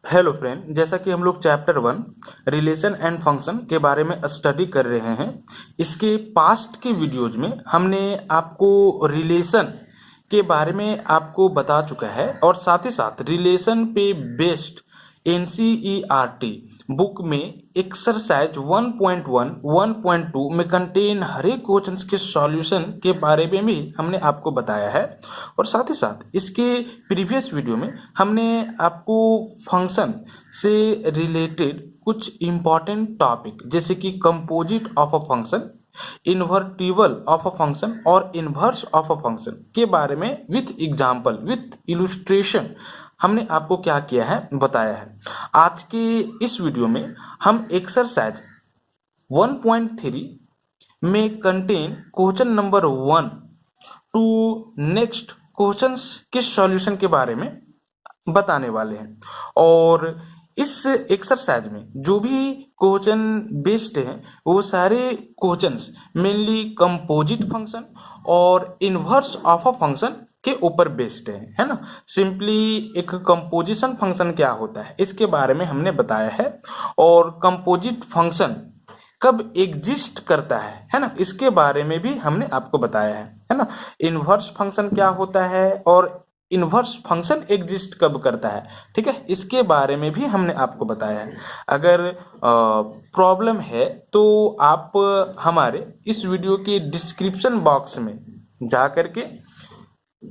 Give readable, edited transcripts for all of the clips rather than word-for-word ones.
Hello friend, जैसा कि हम लोग चैप्टर 1 रिलेशन एंड फंक्शन के बारे में स्टडी कर रहे हैं। इसके पास्ट के वीडियोज में हमने आपको रिलेशन के बारे में आपको बता चुका है और साथ ही साथ रिलेशन पे बेस्ड एनसीईआरटी बुक में एक्सरसाइज 1.1 1.2 में कंटेन हर एक क्वेश्चंस के सॉल्यूशन के बारे में भी हमने आपको बताया है। और साथ ही साथ इसके प्रीवियस वीडियो में हमने आपको फंक्शन से रिलेटेड कुछ इम्पॉर्टेंट टॉपिक जैसे कि composite of a function, invertible of a function और इन्वर्स ऑफ अ फंक्शन के बारे में विथ एग्जाम्पल विथ इलुस्ट्रेशन हमने आपको क्या किया है बताया है। आज के इस वीडियो में हम एक्सरसाइज 1.3 में contain question number 1 to next questions के सॉल्यूशन के बारे में बताने वाले हैं। और इस एक्सरसाइज में जो भी क्वेश्चन बेस्ड हैं वो सारे क्वेश्चंस मेनली कंपोजिट फंक्शन और इन्वर्स ऑफ अ फंक्शन के ऊपर बेस्ड है ना। सिंपली एक कंपोजिशन फंक्शन क्या होता है इसके बारे में हमने बताया है और कंपोजिट फंक्शन कब एग्जिस्ट करता है ना, इसके बारे में भी हमने आपको बताया है ना। इन्वर्स फंक्शन क्या होता है और इन्वर्स फंक्शन एग्जिस्ट कब करता है, ठीक है, इसके बारे में भी हमने आपको बताया है। अगर प्रॉब्लम है तो आप हमारे इस वीडियो के डिस्क्रिप्शन बॉक्स में जा करके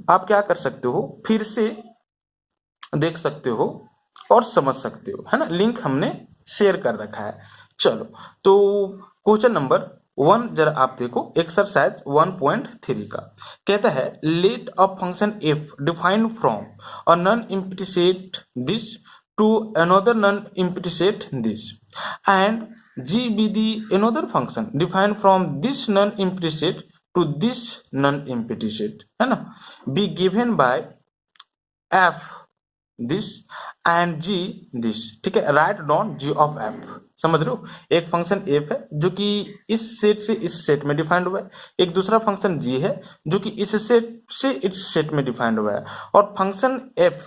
आप क्या कर सकते हो, फिर से देख सकते हो और समझ सकते हो, है ना। लिंक हमने शेयर कर रखा है। चलो, तो क्वेश्चन नंबर 1 जरा आप देखो, एक्सरसाइज 1.3 का कहता है let a function F defined from a non empty set this to another non empty set this and G be the another function defined from this non empty set to this non empty set, है ना, be given by F this and G this, ठीक है। Write down G of F. समझ रहे हो, एक function F है जो कि इस सेट से इस सेट में डिफाइंड हुआ है, एक दूसरा फंक्शन जी है जो कि इस सेट से इस सेट में डिफाइंड हुआ है। और फंक्शन एफ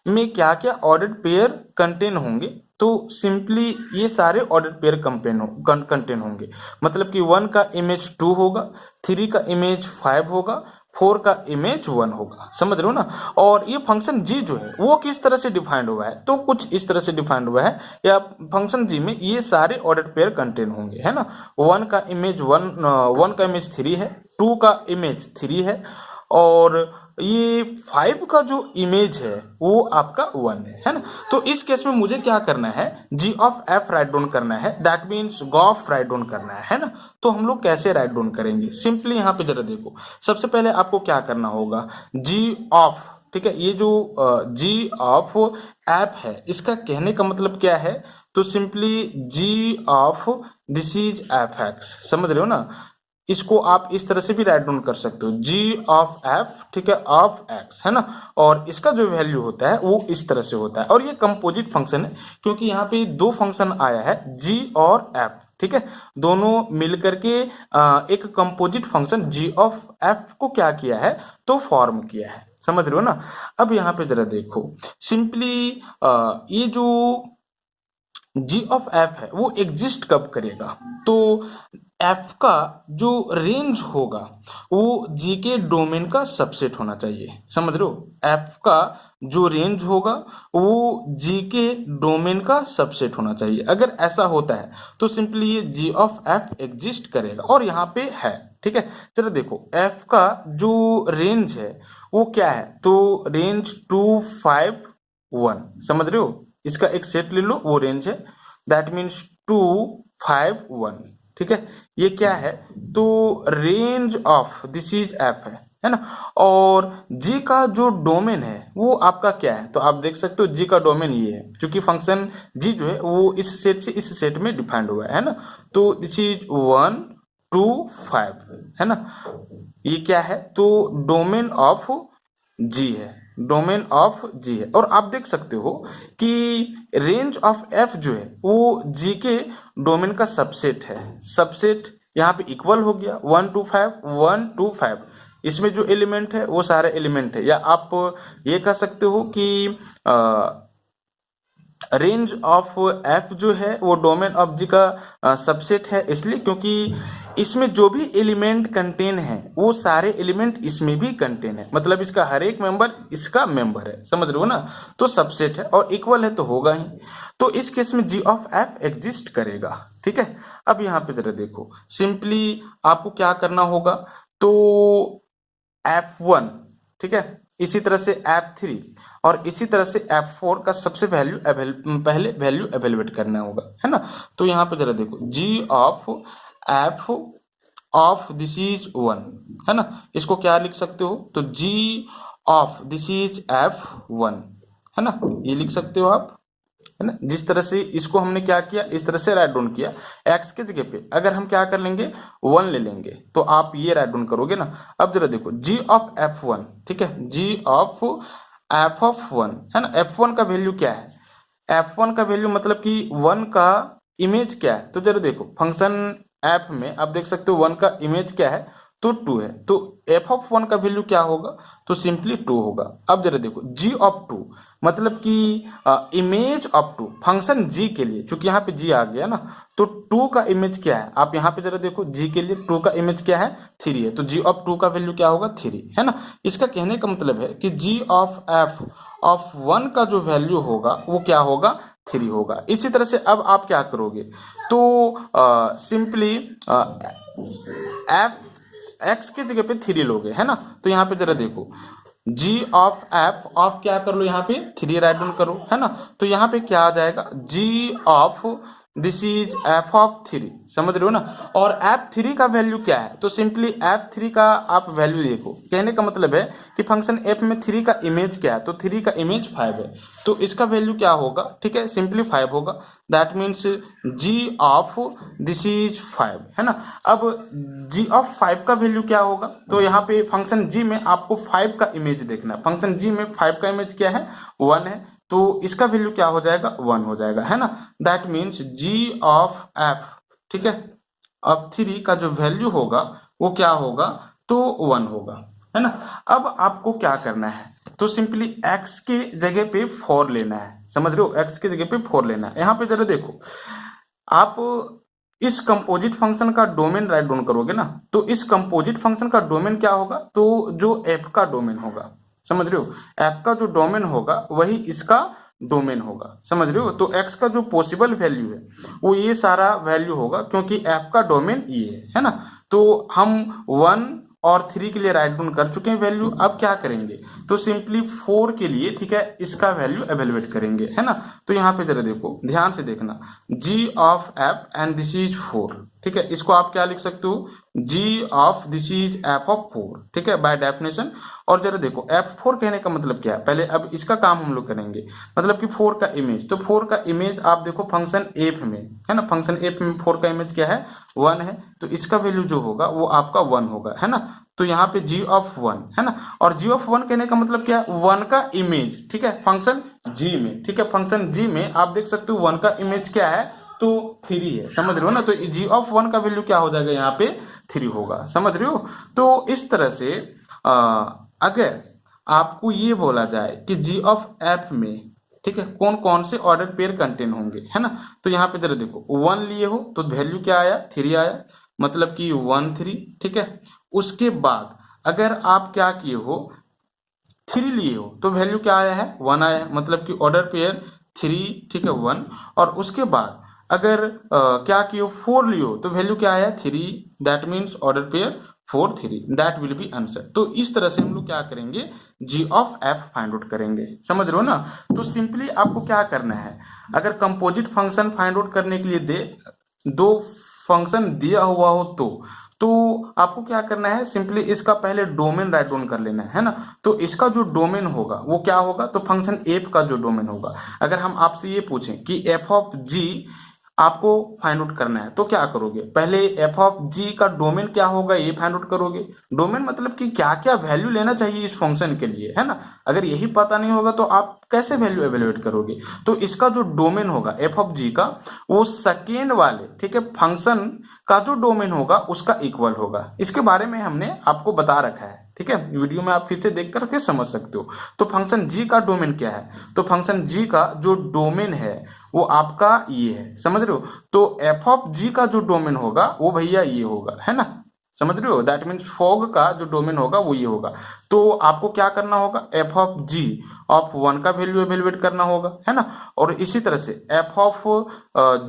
में क्या क्या ऑर्डर्ड पेयर कंटेन होंगे, तो सिंपली ये सारे ऑर्डर्ड पेयर कंटेन होंगे। मतलब कि 1 का इमेज 2 होगा, 3 का इमेज 5 होगा, 4 का इमेज 1 होगा। समझ रहे हो ना। और ये फंक्शन जी जो है वो किस तरह से डिफाइंड हुआ है, तो कुछ इस तरह से डिफाइंड हुआ है, या फंक्शन जी में ये सारे ऑर्डर्ड पेयर कंटेन होंगे, है ना। 1 का इमेज 1 का इमेज 3 है, 2 का इमेज 3 है और ये 5 का जो इमेज है वो आपका 1 है ना। तो इस केस में मुझे क्या करना है, G of F write down करना है, that means G of write down करना है ना। तो हम लोग कैसे राइट डाउन करेंगे, सिंपली यहाँ पे जरा देखो। सबसे पहले आपको क्या करना होगा, जी ऑफ, ठीक है, ये जो जी ऑफ एफ है इसका कहने का मतलब क्या है, तो simply G of this is F X. समझ रहे हो ना, इसको आप इस तरह से भी राइट डाउन कर सकते हो, जी ऑफ एफ, ठीक है, ऑफ एक्स, है ना। और इसका जो वैल्यू होता है वो इस तरह से होता है। और ये कंपोजिट फंक्शन है क्योंकि यहाँ पे दो फंक्शन आया है, जी और एफ, ठीक है, दोनों मिलकर के एक composite function G of F को क्या किया है, तो फॉर्म किया है। समझ रहे हो ना। अब यहाँ पे जरा देखो, सिंपली ये जो जी ऑफ एफ है वो एग्जिस्ट कब करेगा, तो एफ का जो रेंज होगा वो जी के डोमेन का सबसेट होना चाहिए। समझ रहे हो, एफ का जो रेंज होगा वो जी के डोमेन का सबसेट होना चाहिए। अगर ऐसा होता है तो सिंपली ये जी ऑफ एफ एग्जिस्ट करेगा और यहाँ पे है, ठीक है। चलो देखो, एफ का जो रेंज है वो क्या है, तो रेंज 2 5 1। समझ रहे हो, इसका एक सेट ले लो, वो रेंज है, दैट मीन्स 2 5 1, ठीक है। ये क्या है, तो range of this is F है ना। और जी का जो डोमेन है वो आपका क्या है, तो आप देख सकते हो जी का डोमेन ये है, क्योंकि फंक्शन जी जो है वो इस सेट से इस सेट में डिफाइंड हुआ है ना। तो दिस इज 1 2 5, है ना। ये क्या है, तो डोमेन ऑफ जी है, डोमेन ऑफ जी है। और आप देख सकते हो कि रेंज ऑफ एफ जो है वो जी के डोमेन का सबसेट है। सबसेट यहाँ पे इक्वल हो गया 1 2 5 1 2 5, इसमें जो एलिमेंट है वो सारे एलिमेंट है। या आप ये कह सकते हो कि रेंज ऑफ एफ जो है वो डोमेन ऑफ जी का सबसेट है, इसलिए क्योंकि इसमें जो भी एलिमेंट कंटेन है वो सारे एलिमेंट इसमें भी कंटेन है, मतलब इसका हर एक मेंबर इसका मेंबर है, समझ रहे हो ना। तो सबसेट है और इक्वल है तो होगा ही, तो इस केस में जी ऑफ एफ एग्जिस्ट करेगा। ठीक है, अब यहाँ पे जरा देखो, सिंपली आपको क्या करना होगा, तो F1, ठीक है, इसी तरह से F3 और इसी तरह से F4 का सबसे पहले वैल्यू एवेलुएट करना होगा, है ना। तो यहाँ पे जरा देखो, G of F of this is 1, है ना, इसको क्या लिख सकते हो, तो G of this is F1, है ना, ये लिख सकते हो आप, है ना। जिस तरह से इसको हमने क्या किया, इस तरह से राइट डाउन किया, x के जगह पे अगर हम क्या कर लेंगे 1 ले लेंगे तो आप ये राइट डाउन करोगे ना। अब जरा देखो g ऑफ f1, ठीक है, g ऑफ f ऑफ 1, है ना। f1 का वैल्यू क्या है, f1 का वैल्यू मतलब कि 1 का इमेज क्या है, तो जरा देखो फंक्शन f में आप देख सकते हो 1 का इमेज क्या है, तो 2 है, तो f ऑफ 1 का वैल्यू क्या होगा, तो सिंपली 2 होगा। अब जरा देखो g ऑफ 2 मतलब कि इमेज ऑफ 2 फंक्शन g के लिए, चूंकि यहाँ पे g आ गया ना, तो 2 का इमेज क्या है, आप यहाँ पे जरा देखो g के लिए 2 का इमेज क्या है, 3 है, तो g ऑफ 2 का वैल्यू क्या होगा, 3, है ना। इसका कहने का मतलब है कि g ऑफ f ऑफ 1 का जो वैल्यू होगा वो क्या होगा, 3 होगा। इसी तरह से अब आप क्या करोगे, तो सिंपली f x के जगह पे 3 लोगे, है ना। तो यहाँ पे जरा देखो g ऑफ f ऑफ क्या कर लो, यहाँ पे 3 राइट डाउन करो, है ना। तो यहाँ पे क्या आ जाएगा, g of this is f of 3, समझ रहे हो ना। और f3 का वैल्यू क्या है, तो सिंपली f3 का आप वैल्यू देखो, कहने का मतलब है कि फंक्शन f में 3 का इमेज क्या है, तो 3 का इमेज 5 है, तो इसका वैल्यू क्या होगा, ठीक है, सिंपली 5 होगा। That means g of this is 5, है ना। अब g ऑफ 5 का वैल्यू क्या होगा, तो यहाँ पे फंक्शन g में आपको 5 का इमेज देखना है, फंक्शन g में 5 का इमेज क्या है, 1 है, तो इसका वैल्यू क्या हो जाएगा, 1 हो जाएगा, है ना। That means g of f, ठीक है, अब 3 का जो वैल्यू होगा वो क्या होगा, तो 1 होगा, है ना। अब आपको क्या करना है, तो सिंपली x के जगह पे 4 लेना है, समझ रहे हो, x के जगह पे 4 लेना है। यहाँ पे जरा देखो, आप इस कंपोजिट फंक्शन का डोमेन राइट डाउन करोगे ना, तो इस कंपोजिट फंक्शन का डोमेन क्या होगा, तो जो f का डोमेन होगा, समझ रहे हो, f का जो डोमेन होगा वही इसका डोमेन होगा, समझ रहे हो। तो x का जो पॉसिबल वैल्यू है वो ये सारा वैल्यू होगा, क्योंकि f का डोमेन ये है ना। तो हम 1 और 3 के लिए राइट डाउन कर चुके हैं वैल्यू, अब क्या करेंगे, तो सिंपली 4 के लिए, ठीक है, इसका वैल्यू एवेलुएट करेंगे, है ना। तो यहाँ पे जरा देखो, ध्यान से देखना, g of f and this is 4, ठीक है, इसको आप क्या लिख सकते हो, g of this is f of 4, ठीक है, बाय डेफिनेशन। और जरा देखो f4 कहने का मतलब क्या है, पहले अब इसका काम हम लोग करेंगे, मतलब कि 4 का इमेज, तो 4 का इमेज आप देखो फंक्शन f में, है ना, फंक्शन f में 4 का इमेज क्या है, 1 है, तो इसका वैल्यू जो होगा वो आपका 1 होगा, है ना। तो यहाँ पे g ऑफ 1, है ना, और g ऑफ 1 कहने का मतलब क्या है, 1 का इमेज, ठीक है, फंक्शन g में, ठीक है, फंक्शन g में आप देख सकते हो 1 का इमेज क्या है, तो 3 है, समझ रहे हो ना। तो g ऑफ 1 का वैल्यू क्या हो जाएगा, यहाँ पे 3 होगा, समझ रहे हो। तो इस तरह से अगर आपको ये बोला जाए कि g ऑफ f में, ठीक है, कौन कौन से ऑर्डर पेयर कंटेन होंगे, है ना, तो यहाँ पे जरा देखो 1 लिए हो तो वैल्यू क्या आया, 3 आया, मतलब कि 1 3, ठीक है। उसके बाद अगर आप क्या किए हो, 3 लिए हो तो वैल्यू क्या आया है, 1 आया है, मतलब कि ऑर्डर पेयर 3, ठीक है, 1। और उसके बाद अगर क्या किए हो, 4 लिए हो तो वैल्यू क्या आया, 3, that means order pair 4 3, that will be answer. तो इस तरह से हम लोग क्या करेंगे, g of f find out करेंगे, समझ रहे हो ना। तो सिंपली आपको क्या करना है, अगर कंपोजिट फंक्शन फाइंड आउट करने के लिए दो फंक्शन दिया हुआ हो तो आपको क्या करना है, सिंपली इसका पहले डोमेन राइट डाउन कर लेना है ना। तो इसका जो डोमेन होगा वो क्या होगा, तो फंक्शन f का जो डोमेन होगा, अगर हम आपसे ये पूछें कि f ऑफ g आपको फाइंड आउट करना है तो क्या करोगे, पहले f ऑफ g का डोमेन क्या होगा ये फाइंड आउट करोगे। डोमेन मतलब कि क्या क्या वैल्यू लेना चाहिए इस फंक्शन के लिए, है ना। अगर यही पता नहीं होगा तो आप कैसे वैल्यू एवेल्युएट करोगे? तो इसका जो डोमेन होगा एफ ऑफ जी का, वो सेकेंड वाले, ठीक है, फंक्शन का जो डोमेन होगा उसका इक्वल होगा। इसके बारे में हमने आपको बता रखा है, ठीक है, वीडियो में आप फिर से देख करके समझ सकते हो। तो फंक्शन जी का डोमेन क्या है? तो फंक्शन जी का जो डोमेन है वो आपका ये है, समझ रहे हो? तो एफ ऑफ जी का जो डोमेन होगा वो भैया ये होगा, है ना, समझ रहे हो? दैट मीन्स फॉग का जो डोमेन होगा वो ये होगा। तो आपको क्या करना होगा? एफ ऑफ जी ऑफ 1 का वैल्यू एवेल्युएट करना होगा, है ना, और इसी तरह से एफ ऑफ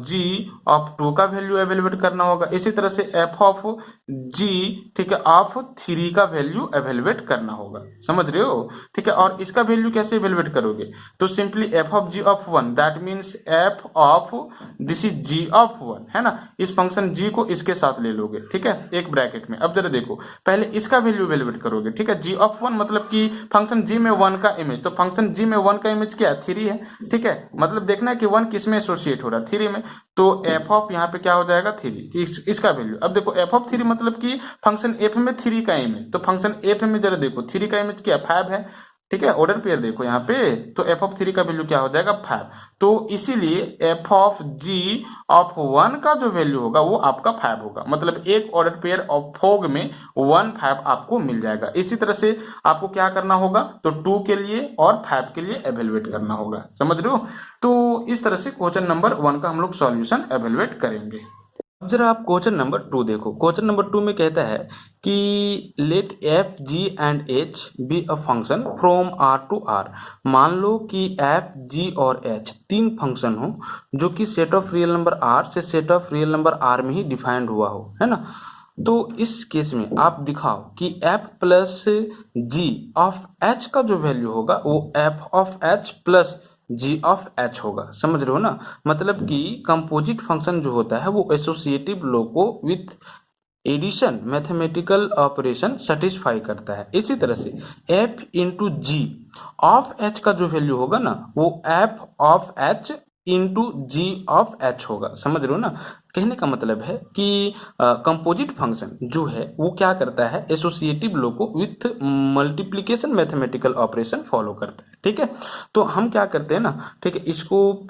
जी ऑफ 2 का वैल्यू एवेल्युएट करना होगा, इसी तरह से एफ ऑफ जी, ठीक है, ऑफ 3 का वैल्यू एवेल्युएट करना होगा, समझ रहे हो? ठीक है, और इसका वैल्यू कैसे एवेल्युएट करोगे? तो simply F of G of 1, that means F of this is G of 1, है ना, इस फंक्शन जी को इसके साथ ले लोगे, ठीक है, एक ब्रैकेट में। अब जरा देखो, पहले इसका वैल्यू एवेल्युएट करोगे, ठीक है, जी ऑफ 1 मतलब कि फंक्शन जी में 1 का इमेज, तो फंक्शन जी में 1 का इमेज क्या है? 3 है, ठीक है, मतलब देखना है कि 1 किस में एसोसिएट हो रहा है? 3 में। तो एफ ऑफ यहाँ पे क्या हो जाएगा? 3, इसका वैल्यू। अब देखो एफ ऑफ 3 मतलब कि फंक्शन एफ में 3 का इमेज, तो फंक्शन एफ में जरा देखो 3 का इमेज क्या? 5 है, ठीक है, ऑर्डर पेयर देखो यहाँ पे, तो एफ ऑफ 3 का वैल्यू क्या हो जाएगा? 5। तो इसीलिए एफ ऑफ जी ऑफ 1 का जो वैल्यू होगा वो आपका 5 होगा, मतलब एक ऑर्डर पेयर ऑफ फॉग में 1 5 आपको मिल जाएगा। इसी तरह से आपको क्या करना होगा? तो 2 के लिए और 5 के लिए एवेल्युएट करना होगा, समझ रहे हो? तो इस तरह से क्वेश्चन नंबर 1 का हम लोग सॉल्यूशन एवेल्युएट करेंगे। अब जरा आप क्वेश्चन नंबर 2 देखो। क्वेश्चन नंबर 2 में कहता है कि let F G and H be a function from R to R. मान लो कि एफ जी और एच 3 फंक्शन हो जो कि set of real number R से set of real number R में ही डिफाइंड हुआ हो, है ना। तो इस केस में आप दिखाओ कि f plus G of h का जो वैल्यू होगा वो f of h plus G of h होगा, समझ रहे हो ना। मतलब कि कंपोजिट फंक्शन जो होता है वो एसोसिएटिव लॉ को with addition mathematical operation satisfy करता है। इसी तरह से f into G of h का जो वैल्यू होगा ना वो f of h into G of h होगा, समझ रहे हो ना। कहने का मतलब है कि कंपोजिट फंक्शन जो है वो क्या करता है? एसोसिएटिव लॉ को with multiplication mathematical operation follow करता है, ठीक है। तो हम क्या करते हैं ना, ठीक है, इसको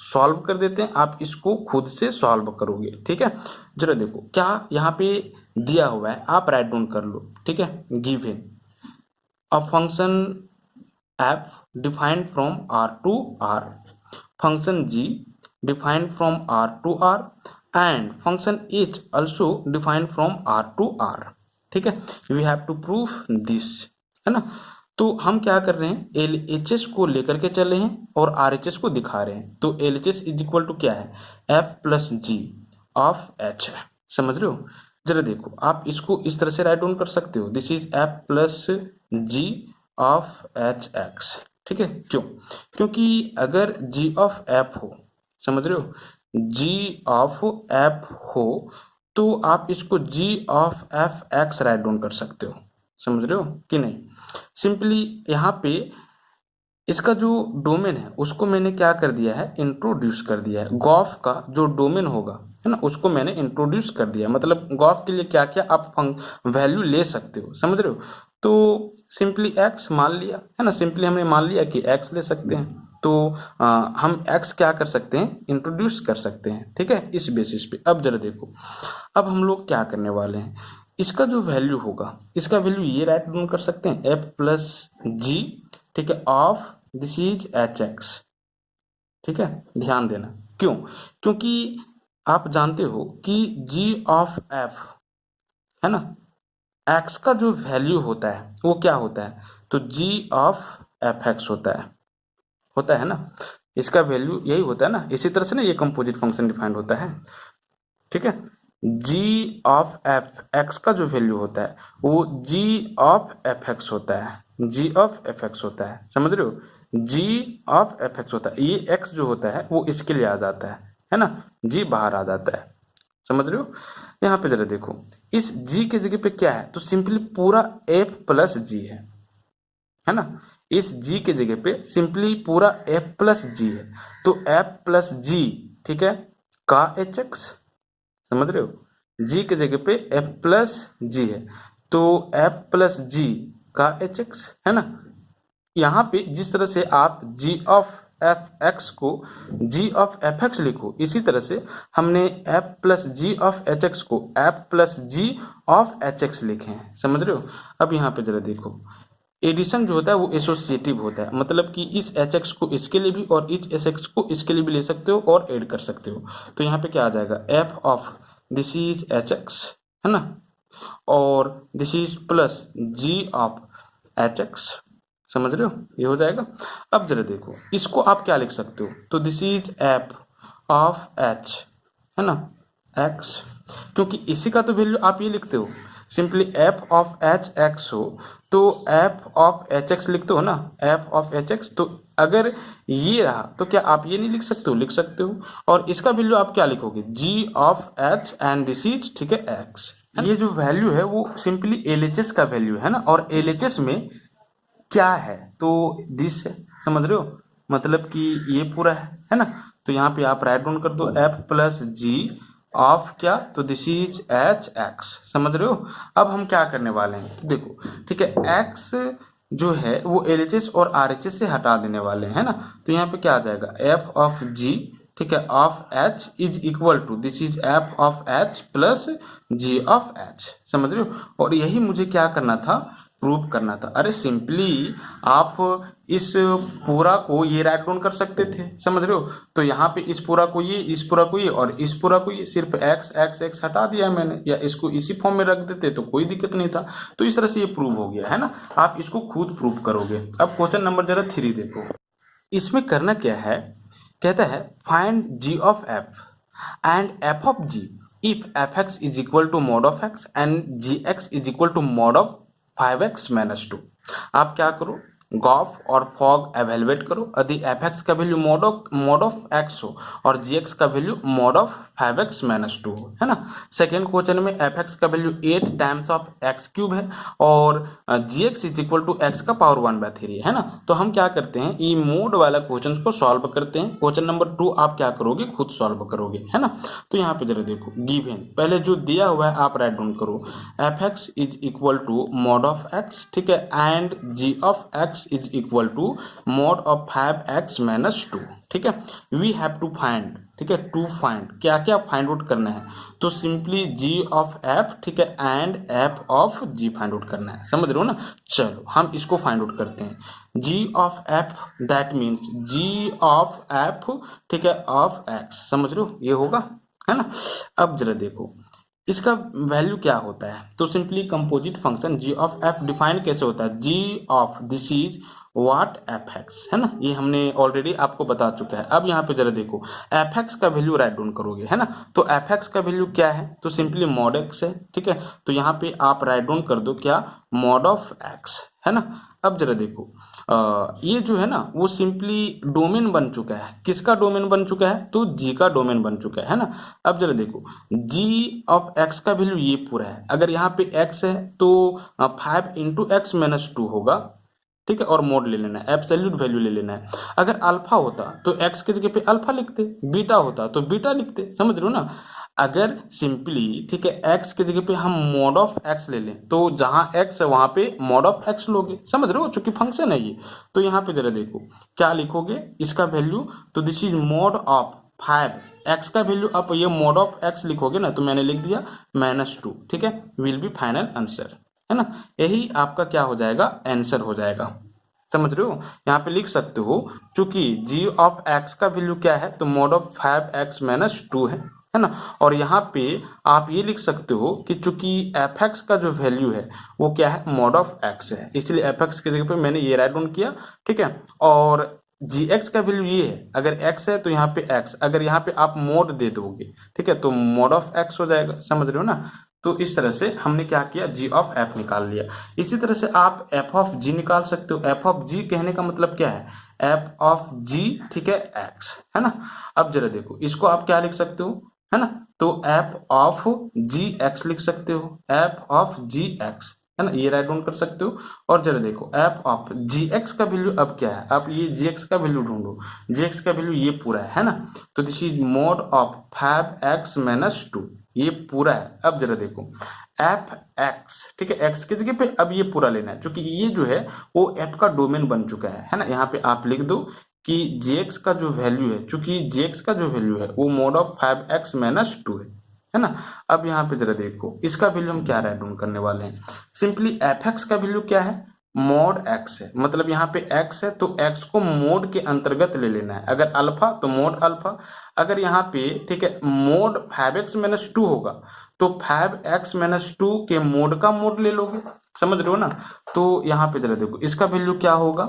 सॉल्व कर देते हैं। आप इसको खुद से सॉल्व करोगे, ठीक है। जरा देखो क्या यहाँ पे दिया हुआ है, आप राइट डाउन कर लो, ठीक है। Given a function f defined from R to R, function g defined from R to R and function h also defined from R to R, ठीक है। we have to prove this, है ना। तो हम क्या कर रहे हैं? LHS को लेकर के चले हैं और RHS को दिखा रहे हैं। तो LHS इज इक्वल टू क्या है? f plus G of h है, समझ रहे हो। जरा देखो आप इसको इस तरह से राइट डाउन कर सकते हो, this is f plus G of H X, ठीक है। क्यों? क्योंकि अगर g ऑफ f हो, समझ रहे हो, g ऑफ f हो तो आप इसको g of f x right down कर सकते हो, समझ रहे हो कि नहीं। सिंपली यहाँ पे इसका जो डोमेन है उसको मैंने क्या कर दिया है? इंट्रोड्यूस कर दिया है। गॉफ का जो डोमेन होगा, है ना, उसको मैंने इंट्रोड्यूस कर दिया। मतलब गॉफ के लिए क्या क्या आप वैल्यू ले सकते हो, समझ रहे हो। तो सिंपली x मान लिया, है ना, सिंपली हमने मान लिया कि x ले सकते हैं। तो हम x क्या कर सकते हैं? इंट्रोड्यूस कर सकते हैं, ठीक है, इस बेसिस पे। अब जरा देखो, अब हम लोग क्या करने वाले हैं, इसका जो वैल्यू होगा इसका वैल्यू ये राइट डाउन कर सकते हैं, f प्लस जी, ठीक है, of this is H X, ठीक है। ध्यान देना, क्यों? क्योंकि आप जानते हो कि g ऑफ f, है ना, x का जो वैल्यू होता है वो क्या होता है? तो g ऑफ एफ एक्स होता है ना, इसका वैल्यू यही होता है ना। इसी तरह से ना ये कंपोजिट फंक्शन डिफाइंड होता है, ठीक है। g ऑफ एफ एक्स का जो वैल्यू होता है वो g ऑफ एफ एक्स होता है, g ऑफ एफ एक्स होता है, समझ रहे हो। g ऑफ एफ एक्स होता है, ये x जो होता है वो इसके लिए आ जाता है ना, g बाहर आ जाता है, समझ रहे हो। यहाँ पे जरा देखो, इस g के जगह पे क्या है? तो सिंपली पूरा f प्लस जी है ना। इस g के जगह पे सिंपली पूरा f प्लस जी है, तो f प्लस जी, ठीक है, का एच एक्स, समझ रहे हो। g के जगह पे f प्लस जी है तो f प्लस जी का एच एक्स, है ना। यहाँ पे जिस तरह से आप g ऑफ एफ एक्स को g ऑफ एफ एक्स लिखो, इसी तरह से हमने f plus G of H X को f plus G of H X लिखे हैं। समझ रहे हो? अब यहाँ पे जरा देखो, एडिशन जो होता है वो एसोसिएटिव होता है, मतलब कि इस एच एक्स को इसके लिए भी और इस एच एक्स को इसके लिए भी ले सकते हो और ऐड कर सकते हो। तो यहाँ पे क्या आ जाएगा, f of this is H x, है ना, और this is plus g of H x. समझ रहे हो? ये हो जाएगा। अब जरा देखो, इसको आप क्या लिख सकते हो, तो this is f of h, है ना, x, क्योंकि इसी का तो वैल्यू आप ये लिखते हो, simply f of H x हो तो f ऑफ एच एक्स लिखते हो ना, f ऑफ एच एक्स। तो अगर ये रहा तो क्या आप ये नहीं लिख सकते हो? लिख सकते हो। और इसका वैल्यू आप क्या लिखोगे, g of h and this is, ठीक है, x। ये जो वैल्यू है वो सिंपली LHS का वैल्यू है ना, और LHS में क्या है, तो दिस है। समझ रहे हो? मतलब कि ये पूरा है ना। तो यहाँ पे आप राइट डाउन कर दो f प्लस जी ऑफ क्या, तो दिस इज एच एक्स। समझ रहे हो? अब हम क्या करने वाले हैं, तो देखो, ठीक है, x जो है वो LHS और RHS से हटा देने वाले हैं ना। तो यहाँ पे क्या आ जाएगा, f ऑफ g, ठीक है, of h is equal to this is f of h plus g of h। समझ रहे हो? और यही मुझे क्या करना था, प्रूव करना था। अरे सिंपली आप इस पूरा को ये राइट डाउन कर सकते थे। समझ रहे हो? तो यहाँ पे इस पूरा को ये, इस पूरा को ये और इस पूरा को ये, सिर्फ x x x हटा दिया मैंने, या इसको इसी फॉर्म में रख देते तो कोई दिक्कत नहीं था। तो इस तरह से ये प्रूव हो गया, है ना। आप इसको खुद प्रूव करोगे। अब क्वेश्चन नंबर जरा 3 देखो। इसमें करना क्या है, कहता है find g of f and f of g if fx is equal to mod of x and gx is equal to mod of 5x minus 2। आप क्या करो, गॉफ और फॉग एवेलुएट करो। यदि एफ एक्स का वैल्यू मॉड ऑफ एक्स हो और G X का value mod of 5x minus 2 हो, है ना। सेकेंड क्वेश्चन में एफ एक्स का value 8 times of X cube है और G X is equal to X का पावर 1/3 है ना। तो हम क्या करते हैं, ई मोड वाला क्वेश्चन को सॉल्व करते हैं। क्वेश्चन नंबर 2 आप क्या करोगे, खुद सॉल्व करोगे, है ना। तो यहाँ पे जरा देखो, गिवन पहले जो दिया हुआ है आप राइट डाउन करो, F X is equal to mod of X, ठीक है, and G of X is equal to mod of 5x minus 2, ठीक है। वी हैव टू फाइंड, ठीक है, टू फाइंड क्या क्या फाइंड आउट करना है, तो सिंपली g ऑफ f, ठीक है, and f of g find out करना है। समझ रहे हो ना। चलो हम इसको फाइंड आउट करते हैं। g of f that means g of f, ठीक है, ऑफ x। समझ रहे हो, ये होगा, है ना। अब जरा देखो इसका वैल्यू क्या होता है, तो simply composite function g of f define कैसे होता है, g of this is what fx, है ना। ये हमने ऑलरेडी आपको बता चुका है। अब यहाँ पे जरा देखो fx का वैल्यू राइट डाउन करोगे, है ना। तो fx का वैल्यू क्या है, तो सिंपली मॉड x है, ठीक है। तो यहाँ पे आप राइट डाउन कर दो क्या, मॉड ऑफ x, है ना। अब जरा देखो ये जो है ना वो सिंपली डोमेन बन चुका है। किसका डोमेन बन चुका है, तो g का डोमेन बन चुका है ना। अब जरा देखो g ऑफ x का वैल्यू ये पूरा है। अगर यहाँ पे x है तो 5 इंटू एक्स माइनस 2 होगा, ठीक है, और मोड ले लेना है, एब्सोल्यूट वैल्यू ले लेना है। अगर अल्फा होता तो x की जगह पे अल्फा लिखते, बीटा होता तो बीटा लिखते। समझ रहे हो ना। अगर सिंपली, ठीक है, x की जगह पे हम मॉड ऑफ x ले लें तो जहां x है वहां पे मॉड ऑफ x लोगे। समझ रहे हो, चूंकि फंक्शन है ये। तो यहाँ पे जरा देखो क्या लिखोगे इसका वैल्यू, तो this is mod of 5 x का वैल्यू, आप ये मॉड ऑफ x लिखोगे ना, तो मैंने लिख दिया -2, ठीक है, विल बी फाइनल आंसर, है ना। यही आपका क्या हो जाएगा, आंसर हो जाएगा। समझ रहे हो, यहाँ पे लिख सकते हो चूंकि g ऑफ x का वैल्यू क्या है, तो मॉड ऑफ 5x माइनस 2 है ना। और यहाँ पे आप ये लिख सकते हो कि चूंकि fx का जो वैल्यू है वो क्या है, मॉड ऑफ x है, इसलिए fx की जगह पे मैंने ये राइट डाउन किया, ठीक है। और gx का वैल्यू ये है, अगर x है तो यहाँ पे x, अगर यहाँ पे आप मोड दे दोगे, ठीक है, तो मॉड ऑफ x हो जाएगा। समझ रहे हो ना। तो इस तरह से हमने क्या किया, g ऑफ f निकाल लिया। इसी तरह से आप f ऑफ g निकाल सकते हो। f ऑफ g कहने का मतलब क्या है, f ऑफ g, ठीक है, x, है ना। अब जरा देखो इसको आप क्या लिख सकते हो, है ना, तो f ऑफ जी एक्स लिख सकते हो, f ऑफ जी एक्स, है ना, ये राइट डाउन कर सकते हो। और जरा देखो f ऑफ जी एक्स का वैल्यू अब क्या है, आप ये जी एक्स का वैल्यू ढूंढो। जी एक्स का वैल्यू ये पूरा है ना, तो this is mod of 5x minus 2, ये पूरा है। अब जरा देखो एफ एक्स, ठीक है, एक्स की जगह पे अब ये पूरा लेना है, क्योंकि ये जो है वो एफ का डोमेन बन चुका है ना। यहाँ पे आप लिख दो कि जेएक्स का जो वैल्यू है, चूंकि जेएक्स का जो वैल्यू है वो मोड ऑफ 5x माइनस 2 है ना। अब यहाँ पे जरा देखो इसका वैल्यू हम क्या राइट डाउन करने वाले हैं। सिंपली एफ एक्स का वैल्यू क्या है, मोड एक्स है, मतलब यहाँ पे एक्स है तो एक्स को मोड के अंतर्गत ले लेना है। अगर अल्फा तो मोड अल्फा, अगर यहाँ पे ठीक है मोड 5x माइनस 2 होगा तो 5x माइनस 2 के मोड का मोड ले लोगे, समझ रहे हो ना। तो यहाँ पे जरा देखो इसका वैल्यू क्या होगा,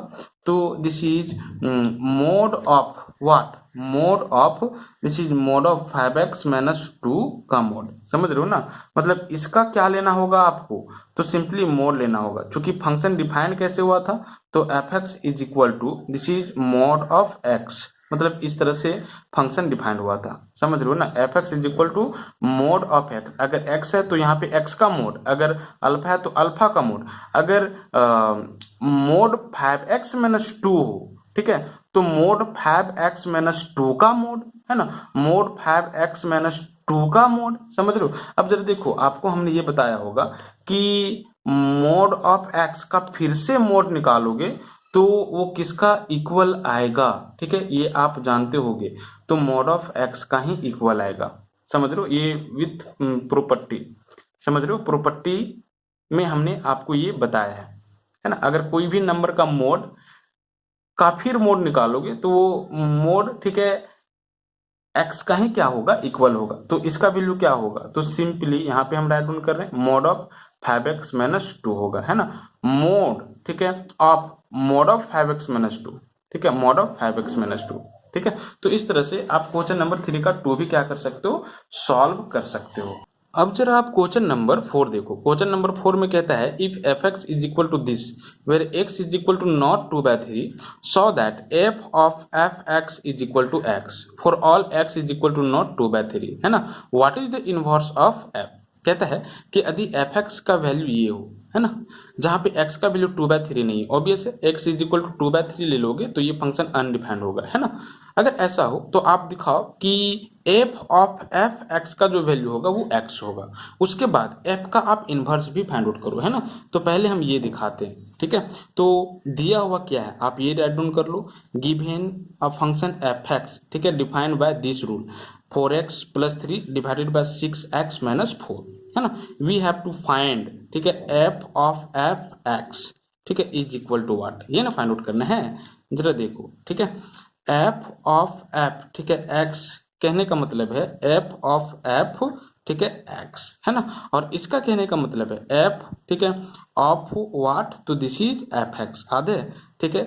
तो this is mod of what, mode of, this is mod of 5x minus 2 का मोड, समझ रहे हो ना। मतलब इसका क्या लेना होगा आपको, तो सिंपली मोड लेना होगा। चूंकि फंक्शन डिफाइन कैसे हुआ था, तो F X is equal to this is mod of X, मतलब इस तरह से फंक्शन डिफाइंड हुआ था, समझ रहे हो ना। F X is equal to mod of X, अगर एक्स है तो यहाँ पे एक्स का मोड, अगर अल्फा है तो अल्फा का मोड, अगर मोड 5x माइनस 2 हो, ठीक है, तो मोड 5x माइनस 2 का मोड है ना, मोड 5x माइनस 2 का मोड, समझ रहे हो। अब जरा देखो आपको हमने ये बताया होगा कि मोड ऑफ एक्स का फिर से मोड निकालोगे तो वो किसका इक्वल आएगा, ठीक है, ये आप जानते होगे, तो मोड ऑफ एक्स का ही इक्वल आएगा, समझ रहे हो, ये विथ प्रॉपर्टी, समझ रहे हो, प्रॉपर्टी में हमने आपको ये बताया है ना। अगर कोई भी नंबर का मोड का फिर मोड निकालोगे तो वो मोड ठीक है एक्स का ही क्या होगा, इक्वल होगा। तो इसका वैल्यू क्या होगा, तो सिंपली यहाँ पे हम राइट डाउन कर रहे हैं मोड ऑफ 5x माइनस 2 होगा, है ना, मोड ठीक है of mode of 5x minus 2, ठीक है, मोड ऑफ 5x माइनस 2, ठीक है। तो इस तरह से आप क्वेश्चन नंबर 3 का 2 भी क्या कर सकते हो, सॉल्व कर सकते हो। अब जरा आप क्वेश्चन नंबर 4 देखो। क्वेश्चन नंबर 4 में कहता है if F X is equal to this where X is equal to not 2/3 so that F of F X is equal to X for all X is equal to not 2/3, है ना। What is the inverse of F, कहता है कि यदि F X का value ये हो, है ना, जहां पे x का वैल्यू 2/3 नहीं है, ऑब्वियस है x इज इक्वल टू 2/3 ले लोगे तो ये फंक्शन अनडिफाइंड होगा, है ना। अगर ऐसा हो तो आप दिखाओ कि f ऑफ एफ एक्स का जो वैल्यू होगा वो x होगा, उसके बाद f का आप इनवर्स भी फाइंड आउट करो, है ना। तो पहले हम ये दिखाते हैं, ठीक है। तो दिया हुआ क्या है आप ये राइट डाउन कर लो, given a function F X, ठीक है, defined by this rule 4x plus 3 divided by 6x minus 4, है ना। वी हैव टू फाइंड, ठीक है, एफ ऑफ एफ एक्स, ठीक है, इज इक्वल टू व्हाट, ये ना फाइंड आउट करना है। जरा देखो, ठीक है, एफ ऑफ एफ, ठीक है, एक्स कहने का मतलब है एफ ऑफ एफ, ठीक है, एक्स, है ना, और इसका कहने का मतलब है एफ, ठीक है, ऑफ व्हाट, तो दिस इज एफ एक्स आधे, ठीक है।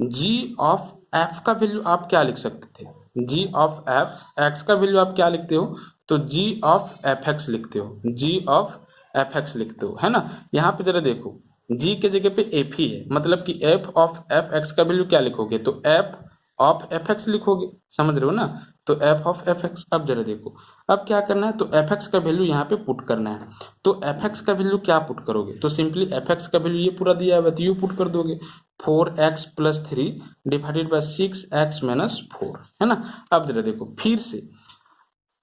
जी ऑफ एफ का वैल्यू आप क्या लिख सकते थे, जी ऑफ एफ एक्स का वैल्यू आप क्या लिखते हो, तो जी ऑफ एफ एक्स लिखते हो, जी ऑफ एफ एक्स लिखते हो, है ना। यहाँ पे जरा देखो जी के जगह पे एफ ही है, मतलब कि एफ ऑफ एफ एक्स का वैल्यू क्या लिखोगे, तो एफ ऑफ एफ एक्स लिखोगे, समझ रहे हो ना। तो एफ ऑफ एफ एक्स, अब जरा देखो अब क्या करना है, तो एफ एक्स का वैल्यू यहाँ पे पुट करना है। तो एफ एक्स का वैल्यू क्या पुट करोगे, तो सिंपली एफ एक्स का वैल्यू ये पूरा दिया हुआ है तो ये पुट कर दोगे 4x plus 3 divided by 6x minus 4, है ना। अब जरा देखो फिर से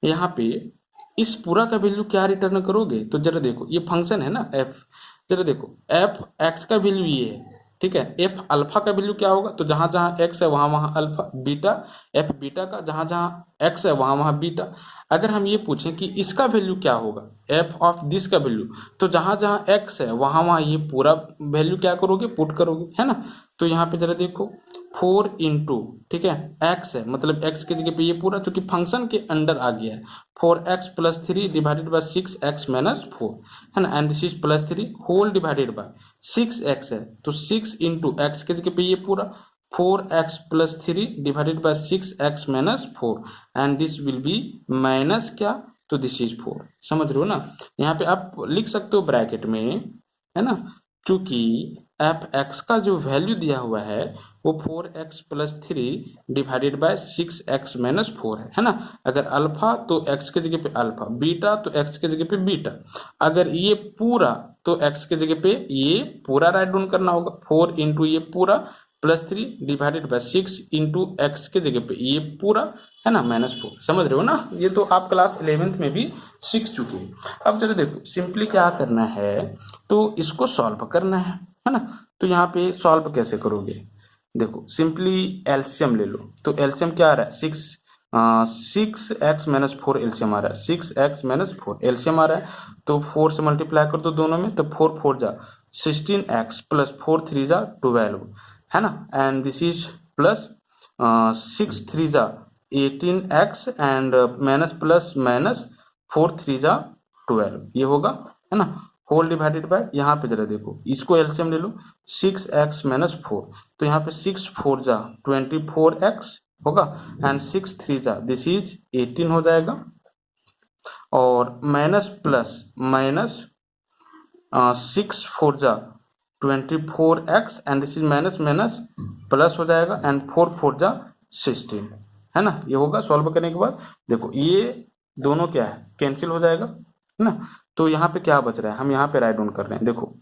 यहाँ पे इस पूरा का वैल्यू क्या रिटर्न करोगे, तो जरा देखो ये फंक्शन है ना एफ, जरा देखो एफ एक्स का वैल्यू ये है, ठीक है। एफ अल्फा का वैल्यू क्या होगा, तो जहां जहां एक्स है वहां वहां अल्फा, बीटा एफ बीटा का जहां जहां एक्स है वहां वहां बीटा। अगर हम ये पूछें कि इसका वैल्यू क्या होगा, एफ ऑफ दिस का वैल्यू, तो जहां जहां एक्स है वहां वहां ये पूरा वैल्यू क्या करोगे, पुट करोगे, है ना। तो यहाँ पे जरा देखो 4 इंटू, ठीक है, एक्स है, मतलब एक्स की जगह पे ये पूरा चूंकि फंक्शन के अंडर आ गया है 4x plus 3 divided by 6x minus 4, है ना, and this is plus 3 whole divided by 6x है, तो 6 इंटू एक्स की जगह पे ये पूरा 4x plus 3 divided by 6x minus 4 and this will B minus क्या, तो दिस इज 4, समझ रहे हो ना। यहाँ पे आप लिख सकते हो ब्रैकेट में, है ना, चूंकि एफ एक्स का जो वैल्यू दिया हुआ है वो 4x plus 3 divided by 6x minus 4 है ना। अगर अल्फा तो x के जगह पे अल्फा, बीटा तो x के जगह पे बीटा, अगर ये पूरा तो x के जगह पे ये पूरा राइट डाउन करना होगा 4 इंटू ये पूरा +3 डिवाइडेड बाय 6 इंटू एक्स के जगह पे ये पूरा है ना -4। समझ रहे हो ना, ये तो आप क्लास 11th में भी सीख चुके हैं। अब जरा देखो सिंपली क्या करना है, तो इसको सॉल्व करना है ना। तो यहाँ पे सॉल्व कैसे करोगे, देखो सिंपली एलसीएम ले लो। तो एलसीएम क्या आ रहा है, 6x-4 एलसीएम आ रहा है, 6x-4 एलसीएम आ रहा है। तो 4 से मल्टीप्लाई कर दो दोनों में, तो 4 4 जा 16x प्लस 4 3 जा 12 है ना। एंड दिस इज प्लस 6 3 जा 18x and minus plus minus 4 3 जा 12 ये होगा है ना। होल डिवाइडेड बाय, यहाँ पे जरा देखो इसको एलसीएम ले लो, 6x-4। तो यहाँ पे 6 4 जा 24x होगा एंड 6 3 जा दिस इज 18 हो जाएगा। और माइनस प्लस माइनस 6 4 जा 24x and this is minus minus plus हो जाएगा एंड 4 4 जा 16 है ना। ये होगा सॉल्व करने के बाद, देखो ये दोनों क्या है कैंसिल हो जाएगा है ना। तो यहाँ पे क्या बच रहा है, हम यहाँ पे राइट डाउन कर रहे हैं। देखो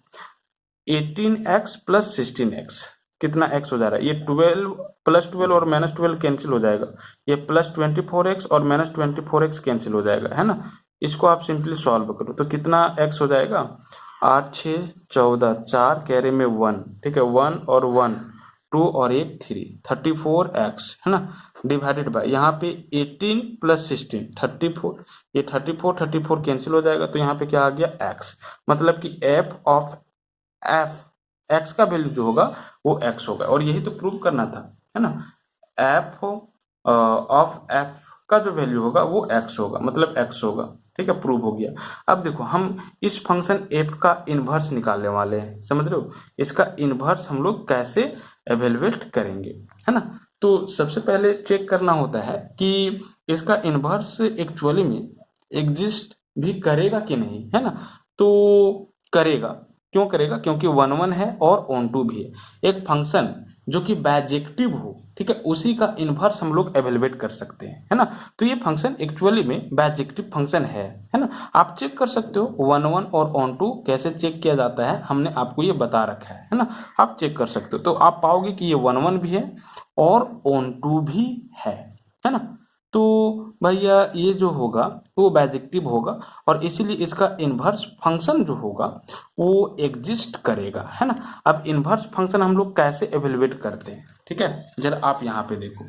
18x प्लस 16x कितना x हो जा रहा है, ये 12 प्लस 12 और माइनस 12 कैंसिल हो जाएगा। ये प्लस 24x और माइनस 24x कैंसिल हो जाएगा है ना। इसको आप सिंपली सॉल्व करो तो कितना x हो जाएगा, 8 6 14 4 कैरे में 1 ठीक है, 1 और 1 2 और 8 3 34x है ना डिवाइडेड बाय यहाँ पे 18 प्लस 16 34। ये 34 कैंसिल हो जाएगा तो यहाँ पे क्या आ गया x, मतलब कि f x का वैल्यू जो होगा वो x होगा। और यही तो प्रूव करना था है ना, f ऑफ f का जो वैल्यू होगा वो x होगा, मतलब x होगा। ठीक है, प्रूव हो गया। अब देखो हम इस फंक्शन f का इनवर्स निकालने वाले हैं, समझ रहे हो। इसका इनवर्स हम लोग कैसे एवेलुएट करेंगे है ना। तो सबसे पहले चेक करना होता है कि इसका इनवर्स एक्चुअली में एग्जिस्ट भी करेगा कि नहीं है ना। तो करेगा, क्यों करेगा, क्योंकि 1 1 है और ऑन टू भी है। एक फंक्शन जो कि बाइजेक्टिव हो ठीक है, उसी का इनवर्स हम लोग एवेलुएट कर सकते हैं है ना। तो ये फंक्शन एक्चुअली में बाइजेक्टिव फंक्शन है ना। आप चेक कर सकते हो 1 1 और ऑन टू कैसे चेक किया जाता है, हमने आपको ये बता रखा है ना। आप चेक कर सकते हो तो आप पाओगे कि ये 1 1 भी है और ऑन टू भी है ना। तो भैया ये जो होगा वो बाइजेक्टिव होगा और इसीलिए इसका इनवर्स फंक्शन जो होगा वो एग्जिस्ट करेगा है ना। अब इनवर्स फंक्शन हम लोग कैसे एवेलुएट करते हैं, ठीक है, जरा आप यहाँ पे देखो।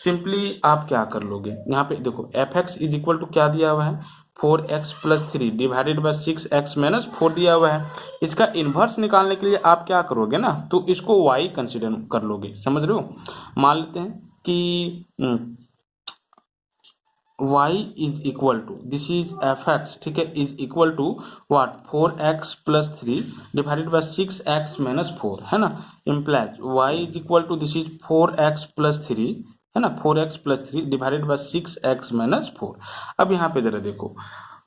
सिंपली आप क्या कर लोगे, यहाँ पे देखो f(x) इज इक्वल टू क्या दिया हुआ है, 4x plus 3 divided by 6x minus 4 दिया हुआ है। इसका इनवर्स निकालने के लिए आप क्या करोगे ना, तो इसको y कंसिडर कर लोगे, समझ रहे हो। मान लेते हैं कि y is equal to this is f(x) ठीक है, is equal to what 4x plus 3 divided by 6x minus 4 है ना। Implies y is equal to this is 4x plus 3 है ना, 4x plus 3 divided by 6x minus 4। अब यहाँ पे जरा देखो,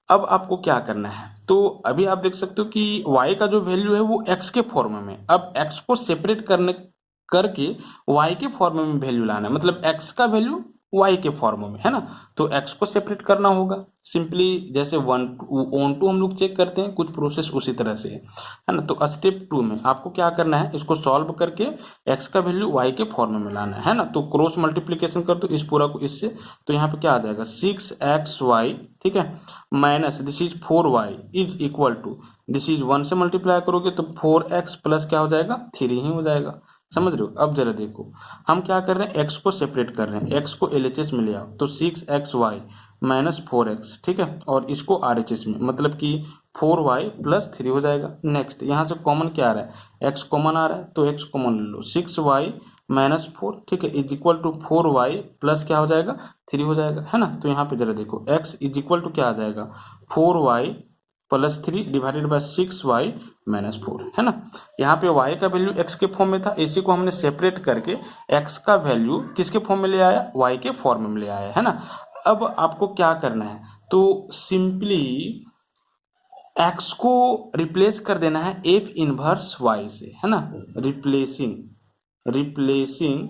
अब आपको क्या करना है, तो अभी आप देख सकते हो कि y का जो वैल्यू है वो x के फॉर्म में, अब x को सेपरेट करके y के फॉर्म में वैल्यू लाना है, मतलब x का वैल्यू y के फॉर्म में है ना। तो x को सेपरेट करना होगा सिंपली, जैसे 1 ऑन टू हम लोग चेक करते हैं, कुछ प्रोसेस उसी तरह से है ना। तो स्टेप 2 में आपको क्या करना है, इसको सॉल्व करके x का वैल्यू y के फॉर्म में लाना है ना। तो क्रॉस मल्टीप्लीकेशन कर दो इस पूरा को इससे, तो यहाँ पे क्या आ जाएगा 6xy ठीक है minus this is 4y is equal to this is 1 से मल्टीप्लाई करोगे तो 4x प्लस क्या हो जाएगा 3 ही हो जाएगा, समझ रहे हो। अब जरा देखो हम क्या कर रहे हैं, x को सेपरेट कर रहे हैं, x को LHS में ले आओ, तो 6xy माइनस 4x ठीक है, और इसको RHS में, मतलब कि 4y प्लस 3 हो जाएगा। नेक्स्ट यहाँ से कॉमन क्या आ रहा है, x कॉमन आ रहा है तो x कॉमन ले लो, 6y माइनस 4 ठीक है is equal to 4y plus क्या हो जाएगा 3 हो जाएगा है ना। तो यहाँ पे जरा देखो x इज इक्वल टू क्या आ जाएगा 4y plus 3 divided bye 6y minus 4 है ना। यहाँ पे y का वैल्यू x के फॉर्म में था, इसी को हमने सेपरेट करके x का वैल्यू किसके फॉर्म में ले आया, y के फॉर्म में ले आया है ना। अब आपको क्या करना है, तो सिंपली x को रिप्लेस कर देना है f इनवर्स y से है ना, रिप्लेसिंग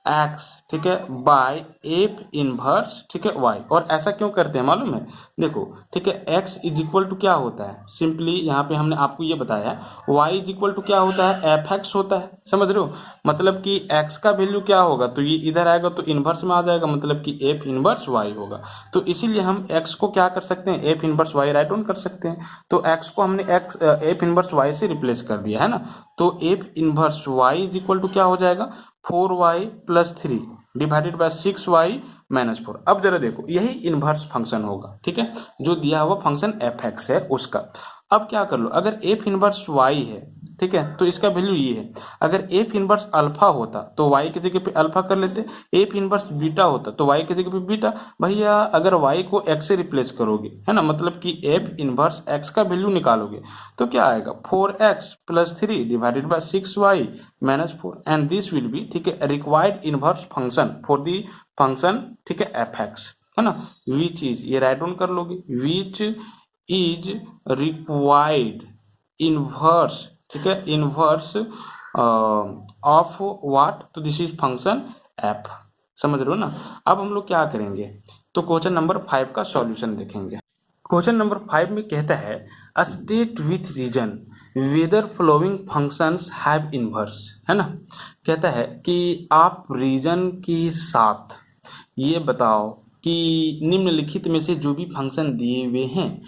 एक्स, ठीक है, बाय एफ इनवर्स, ठीक है, वाई। और ऐसा क्यों करते हैं मालूम है? देखो, ठीक है, एक्स इज इक्वल टू क्या होता है, सिंपली यहाँ पे हमने आपको ये बताया है, वाई इज इक्वल टू क्या होता है, एफ एक्स होता है, समझ रहे हो? मतलब कि एक्स का वैल्यू क्या होगा, तो ये इधर आएगा तो इनवर्स में आ जाएगा, मतलब कि एफ इनवर्स वाई होगा। तो इसीलिए हम एक्स को क्या कर सकते हैं, F inverse Y write on कर सकते हैं। तो एक्स को हमने एक्स एफ इनवर्स वाई से रिप्लेस कर दिया है ना, तो F inverse Y is equal to क्या हो जाएगा, 4y plus 3 divided bye 6y minus 4। अब जरा देखो, यही इनवर्स फंक्शन होगा, ठीक है, जो दिया हुआ फंक्शन एफ एक्स है उसका। अब क्या कर लो, अगर एफ इनवर्स वाई है, ठीक है, तो इसका वैल्यू ये है। अगर एफ इनवर्स अल्फा होता तो वाई की जगह पे अल्फा कर लेते, एफ इनवर्स बीटा होता तो वाई की जगह पे बीटा। भैया अगर वाई को एक्स से रिप्लेस करोगे, है ना, मतलब कि एफ इनवर्स एक्स का वैल्यू निकालोगे तो क्या आएगा, 4x plus 3 divided bye 6y minus 4, and this will B, ठीक है, required inverse function for the function, ठीक है, एफ एक्स, है ना, विच इज, ये राइट डाउन कर लोगे, विच इज रिक्वायर्ड इनवर्स, ठीक है, इनवर्स ऑफ व्हाट, तो दिस इज फंक्शन एफ, समझ रहे हो ना? अब हम लोग क्या करेंगे, तो क्वेश्चन नंबर 5 का सॉल्यूशन देखेंगे। क्वेश्चन नंबर 5 में कहता है, state with reason whether flowing functions have inverse, है ना, कहता है कि आप रीजन के साथ ये बताओ कि निम्नलिखित में से जो भी फंक्शन दिए हुए हैं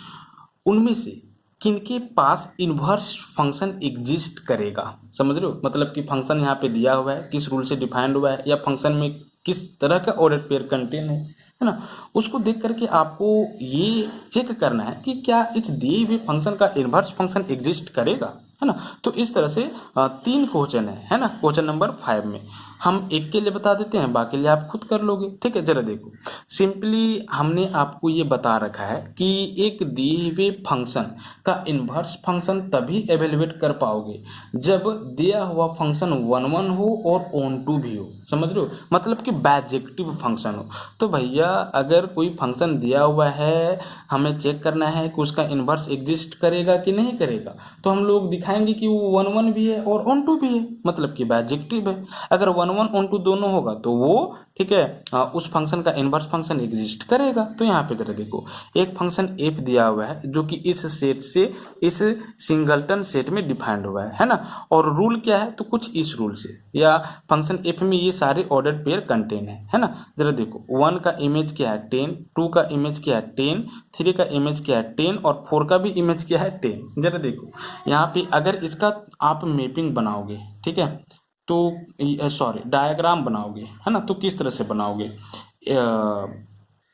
उनमें से किनके पास इनवर्स फंक्शन एग्जिस्ट करेगा, समझ रहे हो? मतलब कि फंक्शन यहाँ पे दिया हुआ है, किस रूल से डिफाइंड हुआ है, या फंक्शन में किस तरह का ऑर्डर पेयर कंटेन है ना, उसको देख करके आपको ये चेक करना है कि क्या इस दिए हुए फंक्शन का इनवर्स फंक्शन एग्जिस्ट करेगा, है ना। तो इस तरह से 3 क्वेश्चन है ना, क्वेश्चन नंबर 5 में हम एक के लिए बता देते हैं, बाकी लिए आप खुद कर लोगे, ठीक है। जरा देखो, सिंपली हमने आपको ये बता रखा है कि एक दिए हुए फंक्शन का इनवर्स फंक्शन तभी एवेल्युएट कर पाओगे जब दिया हुआ फंक्शन 1 हो और ऑन टू भी हो, समझ रहे हो, मतलब कि बाइजेक्टिव फंक्शन हो। तो भैया अगर कोई फंक्शन दिया हुआ है, हमें चेक करना है कि उसका इनवर्स एग्जिस्ट करेगा कि नहीं करेगा, तो हम लोग दिखाएंगे कि वो 1 भी है और ऑन टू भी है, मतलब कि बाइजेक्टिव है। अगर 1 ऑन टू दोनों होगा तो वो, ठीक है, उस फंक्शन का इनवर्स फंक्शन एग्जिस्ट करेगा। तो यहाँ पे जरा देखो, एक फंक्शन एफ दिया हुआ है जो कि इस सेट से इस सिंगलटन सेट में डिफाइंड हुआ है ना, और रूल क्या है, तो कुछ इस रूल से, या फंक्शन एफ में ये सारे ऑर्डर्ड पेयर कंटेन है ना। जरा देखो, 1 का इमेज क्या है 10, 2 का इमेज क्या है 10, 3 का इमेज क्या है 10, और 4 का भी इमेज क्या है 10। जरा देखो यहाँ पे अगर इसका आप मैपिंग बनाओगे, ठीक है, तो सॉरी डायग्राम बनाओगे, है ना, तो किस तरह से बनाओगे,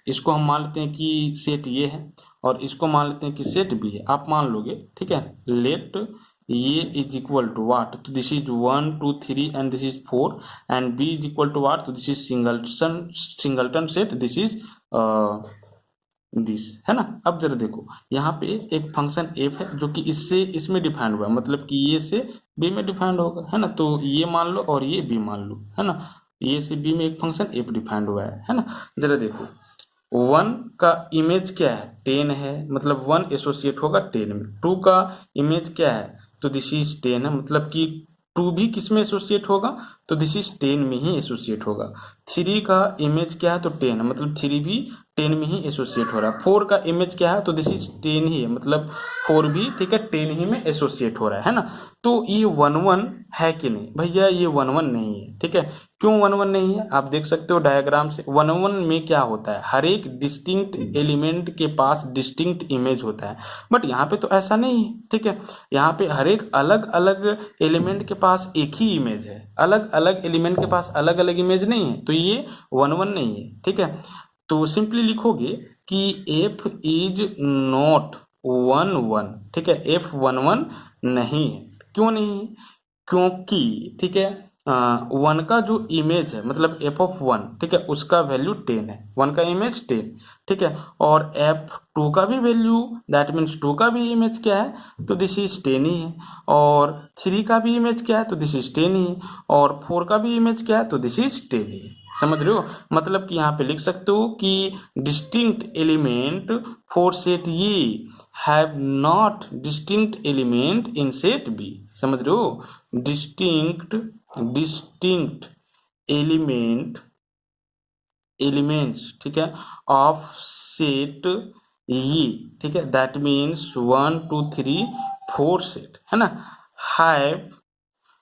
इसको हम मान लेते हैं कि सेट ये है, और इसको मान लेते हैं कि सेट बी है, आप मान लोगे, ठीक है। लेट ये इज इक्वल टू वाट, तो this is 1 2 3 and this is 4, and B is equal to what, तो this is singleton set, this is this, है ना। अब जरा देखो, यहाँ पे एक फंक्शन एफ है जो कि इससे इसमें डिफाइंड हुआ है, मतलब कि ये से बी में डिफाइंड होगा, है ना, तो ये मान लो और ये बी मान लो, है ना, ये से बी में एक फंक्शन एफ डिफाइंड हुआ है ना। जरा देखो, 1 का इमेज क्या है 10 है, मतलब 1 एसोसिएट होगा 10 में, 2 का इमेज क्या है, तो दिस इज 10 है, मतलब कि 2 भी किस में एसोसिएट होगा, तो दिस इज 10 में ही एसोसिएट होगा। 3 का इमेज क्या है, तो 10 है, मतलब 3 भी 10 में ही एसोसिएट हो रहा है। 4 का इमेज क्या है, तो दिस इज 10 ही है, मतलब 4 भी, ठीक है, 10 ही में एसोसिएट हो रहा है ना। तो ये 1 है कि नहीं, भैया ये 1 नहीं है, ठीक है। क्यों 1 नहीं है, आप देख सकते हो डायग्राम से। 1 में क्या होता है, हर एक डिस्टिंक्ट एलिमेंट के पास डिस्टिंक्ट इमेज होता है, बट यहाँ पे तो ऐसा नहीं है, ठीक है। यहाँ पे हर एक अलग अलग एलिमेंट के पास एक ही इमेज है, अलग अलग एलिमेंट के पास अलग अलग इमेज नहीं है, तो ये 1 नहीं है, ठीक है। तो सिंपली लिखोगे कि एफ इज नॉट 1 ठीक है, एफ 1 नहीं है। क्यों नहीं है, क्योंकि, ठीक है, 1 का जो इमेज है, मतलब एफ ऑफ 1, ठीक है, उसका वैल्यू 10 है, 1 का इमेज 10, ठीक है, और एफ 2 का भी वैल्यू, दैट मीन्स 2 का भी इमेज क्या है, तो दिस इज 10 ही है, और 3 का भी इमेज क्या है, तो दिस इज 10 ही है, और 4 का भी इमेज क्या है, तो दिस इज 10 ही है। समझ रहे हो, मतलब कि यहाँ पे लिख सकते हो कि distinct element for set A have not distinct element in set B. समझ रहे हो, डिस्टिंक्ट एलिमेंट्स, ठीक है, ऑफ सेट ये, ठीक है, दैट मीन्स 1 2 3 4 सेट, है ना, हैव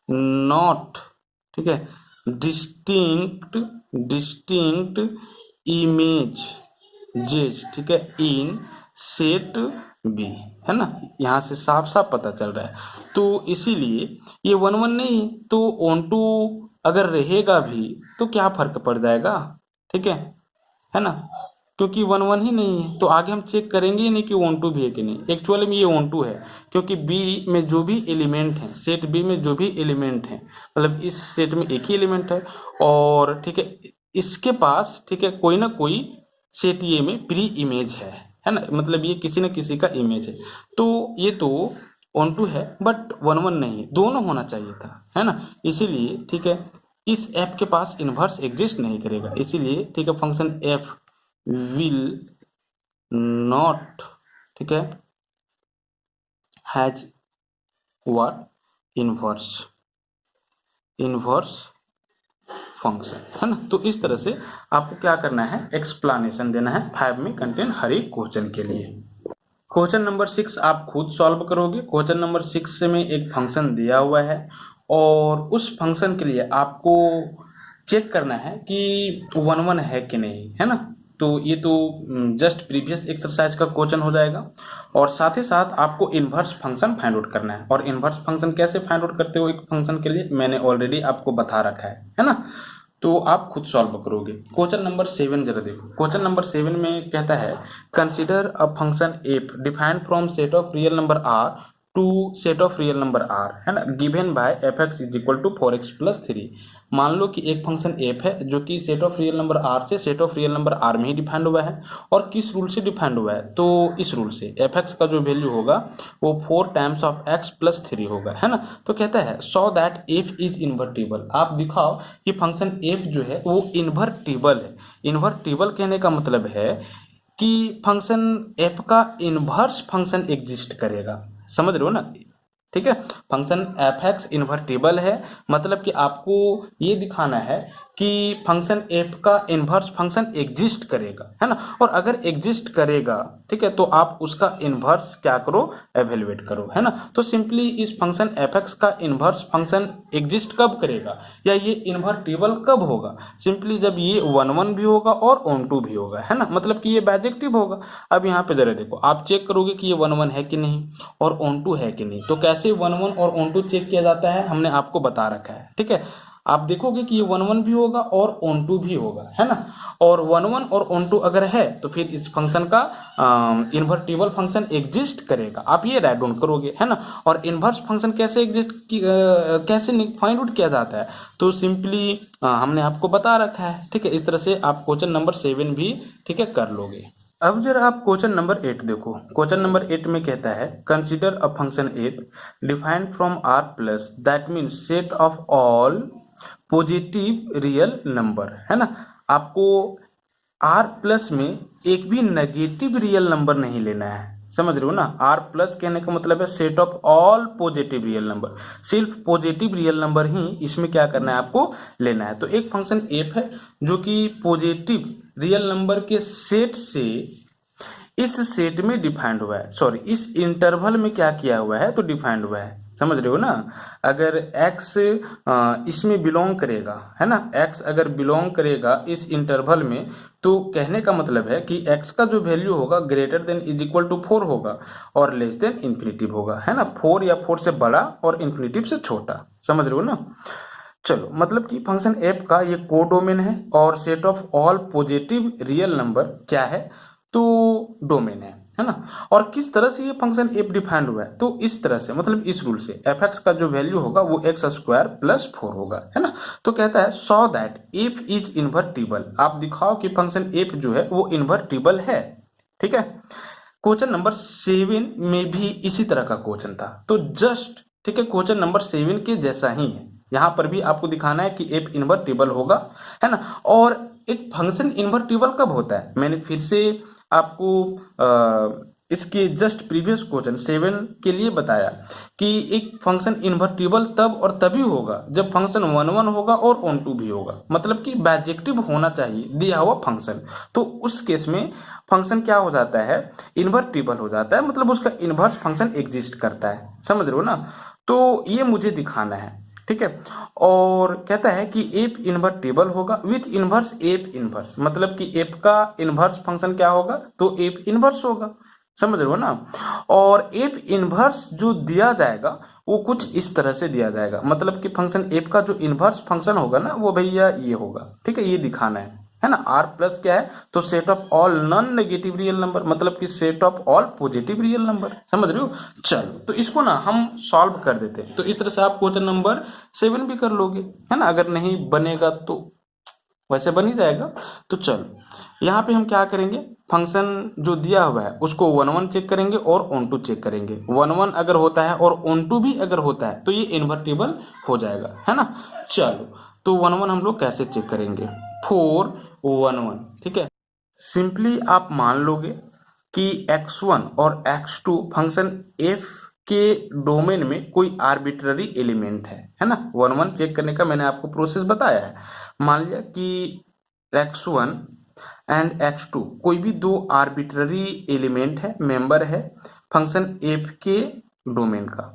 नॉट, ठीक है, डिस्टिंक्ट इमेजेस, ठीक है, इन सेट बी, है ना, यहाँ से साफ साफ पता चल रहा है। तो इसीलिए ये 1 1 नहीं है, तो ऑन टू अगर रहेगा भी तो क्या फर्क पड़ जाएगा, ठीक है ना, क्योंकि 1 1 ही नहीं है, तो आगे हम चेक करेंगे ही नहीं कि ऑन टू भी है कि नहीं। एक्चुअली में ये ऑन टू है, क्योंकि बी में जो भी एलिमेंट है, सेट बी में जो भी एलिमेंट है, मतलब इस सेट में एक ही एलिमेंट है, और ठीक है इसके पास, ठीक है, कोई ना कोई सेट ए में प्री इमेज है ना, मतलब ये किसी न किसी का इमेज है, तो ये तो ऑन टू है, बट 1 1 नहीं, दोनों होना चाहिए था, है ना, इसीलिए ठीक है इस एफ के पास इन्वर्स एग्जिस्ट नहीं करेगा, इसीलिए ठीक है फंक्शन एफ विल नॉट, ठीक है, हैज व्हाट, इन्वर्स फंक्शन, है ना। तो इस तरह से आपको क्या करना है, एक्सप्लेनेशन देना है 5 में कंटेंट हर एक क्वेश्चन के लिए। क्वेश्चन नंबर 6 आप खुद सॉल्व करोगे। क्वेश्चन नंबर 6 में एक फंक्शन दिया हुआ है और उस फंक्शन के लिए आपको चेक करना है कि 1 1 है कि नहीं, है ना। तो ये तो जस्ट प्रीवियस एक्सरसाइज का क्वेश्चन हो जाएगा, और साथ ही साथ आपको इन्वर्स फंक्शन फाइंड आउट करना है। और इन्वर्स फंक्शन कैसे फाइंड आउट करते हो एक फंक्शन के लिए, मैंने ऑलरेडी आपको बता रखा है ना। तो आप खुद सॉल्व करोगे। क्वेश्चन नंबर 7 जरा देखो। क्वेश्चन नंबर 7 में कहता है consider a function F defined from set of real number R to set of real number R, है ना, given by F X is equal to 4x+3। मान लो कि एक फंक्शन एफ है जो कि set of real number R से set of real number R में ही डिफाइंड हुआ है, और किस रूल से डिफाइंड हुआ है, तो इस रूल से एफ एक्स का जो वैल्यू होगा वो 4 टाइम्स ऑफ x+3 होगा, है ना। तो कहता है सो दैट एफ इज इन्वर्टिबल। आप दिखाओ कि फंक्शन एफ जो है वो इन्वर्टिबल है। इन्वर्टिबल कहने का मतलब है कि फंक्शन एफ का इन्वर्स फंक्शन एग्जिस्ट करेगा, समझ रहे हो ना, ठीक है। फंक्शन एफ एक्स इन्वर्टिबल है, मतलब कि आपको ये दिखाना है कि फंक्शन एफ का इन्वर्स फंक्शन एग्जिस्ट करेगा, है ना। और अगर एग्जिस्ट करेगा, ठीक है, तो आप उसका इन्वर्स क्या करो, एवेल्युएट करो, है ना। तो सिंपली इस फंक्शन एफ एक्स का इन्वर्स फंक्शन एग्जिस्ट कब करेगा, या ये इन्वर्टिबल कब होगा, सिंपली जब ये 1 1 भी होगा और ऑन टू भी होगा, है ना, मतलब कि ये बाइजेक्टिव होगा। अब यहाँ पे जरा देखो, आप चेक करोगे कि ये 1 1 है कि नहीं और ऑन टू है कि नहीं। तो कैसे 1 1 और ऑन टू चेक किया जाता है हमने आपको बता रखा है, ठीक है। आप देखोगे कि ये 1 1 भी होगा और ऑन टू भी होगा, है ना। और 1 1 और ऑन टू अगर है तो फिर इस फंक्शन का इन्वर्टिबल फंक्शन एग्जिस्ट करेगा, आप ये राइट डाउन करोगे, है ना। और इन्वर्स फंक्शन कैसे एग्जिस्ट कैसे फाइंड आउट किया जाता है, तो सिंपली हमने आपको बता रखा है, ठीक है। इस तरह से आप क्वेश्चन नंबर 7 भी, ठीक है, कर लोगे। अब जरा आप क्वेश्चन नंबर 8 देखो। क्वेश्चन नंबर 8 में कहता है consider a function F defined from R plus that means set of all positive real number, है ना। आपको आर प्लस में एक भी नेगेटिव रियल नंबर नहीं लेना है, समझ रहे हो ना। आर प्लस कहने का मतलब है set of all positive real number, सिर्फ पॉजिटिव रियल नंबर ही इसमें क्या करना है, आपको लेना है। तो एक फंक्शन एफ है जो कि पॉजिटिव रियल नंबर के सेट से इस सेट में डिफाइंड हुआ है, सॉरी इस इंटरवल में क्या किया हुआ है, तो डिफाइंड हुआ है, समझ रहे हो ना। अगर x इसमें बिलोंग करेगा, है ना, x अगर बिलोंग करेगा इस इंटरवल में, तो कहने का मतलब है कि x का जो वैल्यू होगा greater than is equal to 4 होगा और लेस देन इन्फिनिटिव होगा, है ना। 4 या 4 से बड़ा और इन्फिनिटिव से छोटा, समझ रहे हो ना। चलो, मतलब कि फंक्शन एफ का ये कोडोमेन है और set of all positive real number क्या है, तो डोमेन है ना। और किस तरह से ये फंक्शन एफ डिफाइंड हुआ है, तो इस तरह से, मतलब इस रूल से एफ एक्स का जो वैल्यू होगा वो x² + 4 होगा, है ना। तो कहता है सो दैट एफ इज इन्वर्टिबल। आप दिखाओ कि फंक्शन एफ जो है वो इन्वर्टिबल है, ठीक है। क्वेश्चन नंबर 7 में भी इसी तरह का क्वेश्चन था, तो जस्ट, ठीक है, क्वेश्चन नंबर 7 के जैसा ही है। यहां पर भी आपको दिखाना है कि एफ इन्वर्टिबल होगा, है ना। और एक फंक्शन इन्वर्टिबल कब होता है, मैंने फिर से आपको इसके जस्ट प्रीवियस क्वेश्चन 7 के लिए बताया कि एक फंक्शन इन्वर्टिबल तब और तभी होगा जब फंक्शन 1 होगा और ऑन टू भी होगा, मतलब कि बाइजेक्टिव होना चाहिए दिया हुआ फंक्शन। तो उस केस में फंक्शन क्या हो जाता है, इन्वर्टिबल हो जाता है, मतलब उसका इन्वर्स फंक्शन एग्जिस्ट करता है। समझ रहे हो ना? तो ये मुझे दिखाना है, ठीक है। और कहता है कि एफ इन्वर्टिबल होगा विथ इन्वर्स एफ इन्वर्स, मतलब कि एफ का इन्वर्स फंक्शन क्या होगा, तो एफ इन्वर्स होगा। समझ रहे हो ना? और एफ इन्वर्स जो दिया जाएगा वो कुछ इस तरह से दिया जाएगा, मतलब कि फंक्शन एफ का जो इन्वर्स फंक्शन होगा ना वो भैया ये होगा, ठीक है। ये दिखाना है ना। आर प्लस क्या है, तो set of all non negative real number, मतलब कि set of all positive real number. समझ रहे हो? चलो तो इसको ना हम सॉल्व कर देते हैं। तो इस तरह से आप क्वेश्चन नंबर 7 भी कर लोगे, है ना। अगर नहीं बनेगा तो वैसे बन ही जाएगा। तो चलो यहाँ पे हम क्या करेंगे, फंक्शन जो दिया हुआ है उसको 1 चेक करेंगे और ऑन टू चेक करेंगे। 1 अगर होता है और ऑन टू भी अगर होता है तो ये इन्वर्टिबल हो जाएगा, है ना। चलो तो 1 हम लोग कैसे चेक करेंगे, 4 1 1, ठीक है। सिंपली आप मान लोगे कि x1 और x2 फंक्शन f के डोमेन में कोई आर्बिट्ररी एलिमेंट है ना। 1 1 चेक करने का मैंने आपको प्रोसेस बताया है। मान लिया कि x1 एंड x2 कोई भी दो आर्बिट्ररी एलिमेंट है, मेंबर है फंक्शन f के डोमेन का।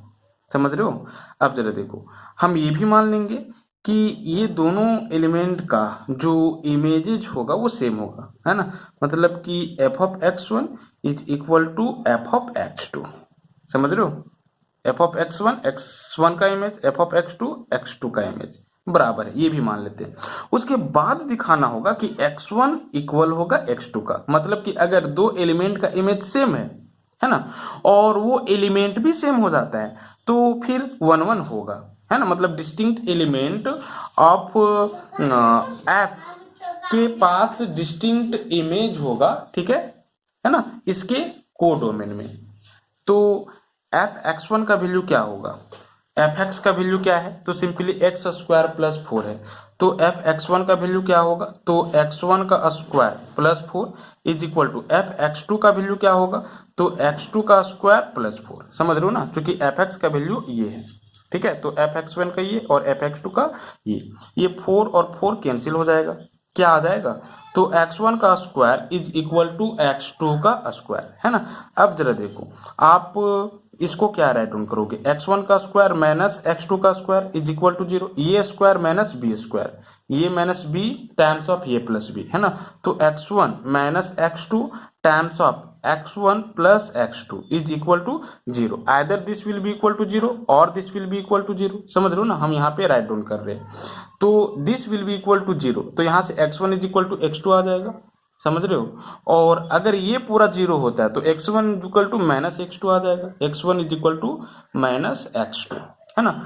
समझ रहे हो? अब जरा देखो, हम ये भी मान लेंगे कि ये दोनों एलिमेंट का जो इमेजेज होगा वो सेम होगा, है ना। मतलब कि f of x1 is equal to f of x2। समझ रहे हो? f ऑफ x1 का इमेज, f ऑफ x2 का इमेज बराबर है, ये भी मान लेते हैं। उसके बाद दिखाना होगा कि x1 इक्वल होगा x2 का, मतलब कि अगर दो एलिमेंट का इमेज सेम है ना, और वो एलिमेंट भी सेम हो जाता है तो फिर 1 1 होगा, है ना। मतलब डिस्टिंक्ट एलिमेंट ऑफ एफ के पास डिस्टिंक्ट इमेज होगा, ठीक है ना, इसके कोडोमेन में। तो एफ एक्स1 का वैल्यू क्या होगा, एफ एक्स का वैल्यू क्या है, तो सिंपली एक्स स्क्वायर प्लस 4 है। तो एफ एक्स1 का वैल्यू क्या होगा, तो x1 का square plus 4 is equal to F X का वैल्यू क्या होगा, तो x2 का स्क्वायर प्लस 4। समझ रहे हो ना? क्योंकि एफ एक्स का वैल्यू ये है, ठीक है। तो एफ एक्स1 का ये और एफ एक्स2 का ये 4 और 4 कैंसिल हो जाएगा, क्या आ जाएगा, तो x1 का square is equal to x2 का स्क्वायर, है ना। अब जरा देखो, आप इसको क्या राइट डाउन करोगे, x1 का स्क्वायर माइनस x2 का स्क्वायर इज इक्वल टू 0, ये स्क्वायर माइनस बी स्क्वायर, ये minus B times of A plus B, है ना। तो x1 minus x2 times of x1 plus x2 is equal to 0। Either this will be equal to 0 और this will be equal to 0। समझ रहे हो ना? हम यहाँ पे राइट डाउन कर रहे हैं। तो this will be equal to 0, तो यहाँ से x1 is equal to x2 आ जाएगा। समझ रहे हो? और अगर ये पूरा 0 होता है तो x1 is equal to minus x2 आ जाएगा, x1 is equal to minus x2, है ना।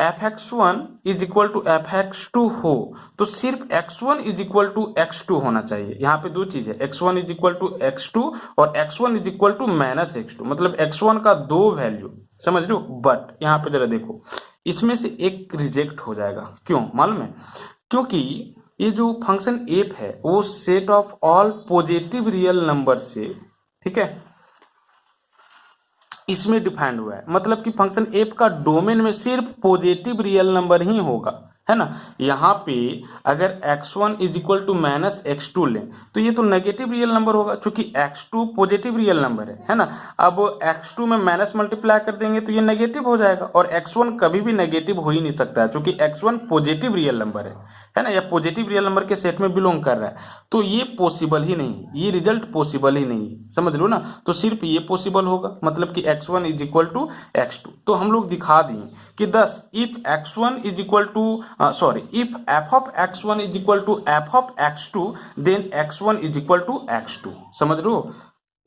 F X is equal to F X हो तो सिर्फ x1 is equal to x2 होना चाहिए। यहाँ पे दो चीज है, x1 is equal to x2 और x1 is equal to minus x2, मतलब x1 का दो वैल्यू। समझ रहे हो? बट यहाँ पे जरा देखो, इसमें से एक रिजेक्ट हो जाएगा। क्यों मालूम है? क्योंकि ये जो फंक्शन एफ है वो set of all positive real number से, ठीक है, इसमें डिफाइंड हुआ है। मतलब कि फंक्शन एफ का डोमेन में सिर्फ पॉजिटिव रियल नंबर ही होगा, है ना। यहाँ पे अगर x1 is equal to minus x2 लें तो ये तो नेगेटिव रियल नंबर होगा, क्योंकि x2 पॉजिटिव रियल नंबर है ना। अब x2 में माइनस मल्टीप्लाई कर देंगे तो ये नेगेटिव हो जाएगा, और x1 कभी भी नेगेटिव हो ही नहीं सकता है, क्योंकि x1 पॉजिटिव रियल नंबर है ना, या पॉजिटिव रियल नंबर के सेट में बिलोंग कर रहा है। तो ये पॉसिबल ही नहीं, ये रिजल्ट पॉसिबल ही नहीं, समझ लो ना। तो सिर्फ ये पॉसिबल होगा, मतलब कि x1 is equal to x2। तो हम लोग दिखा दिए कि दस if x1 is equal to if f of x1 is equal to f of x2 then x1 is equal to x2। समझ लो?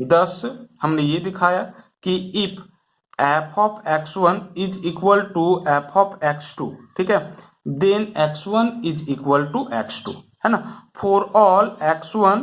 10 हमने ये दिखाया कि if f of x1 is equal to f of x2, ठीक है, then x1 is equal to x2, है ना। For all x1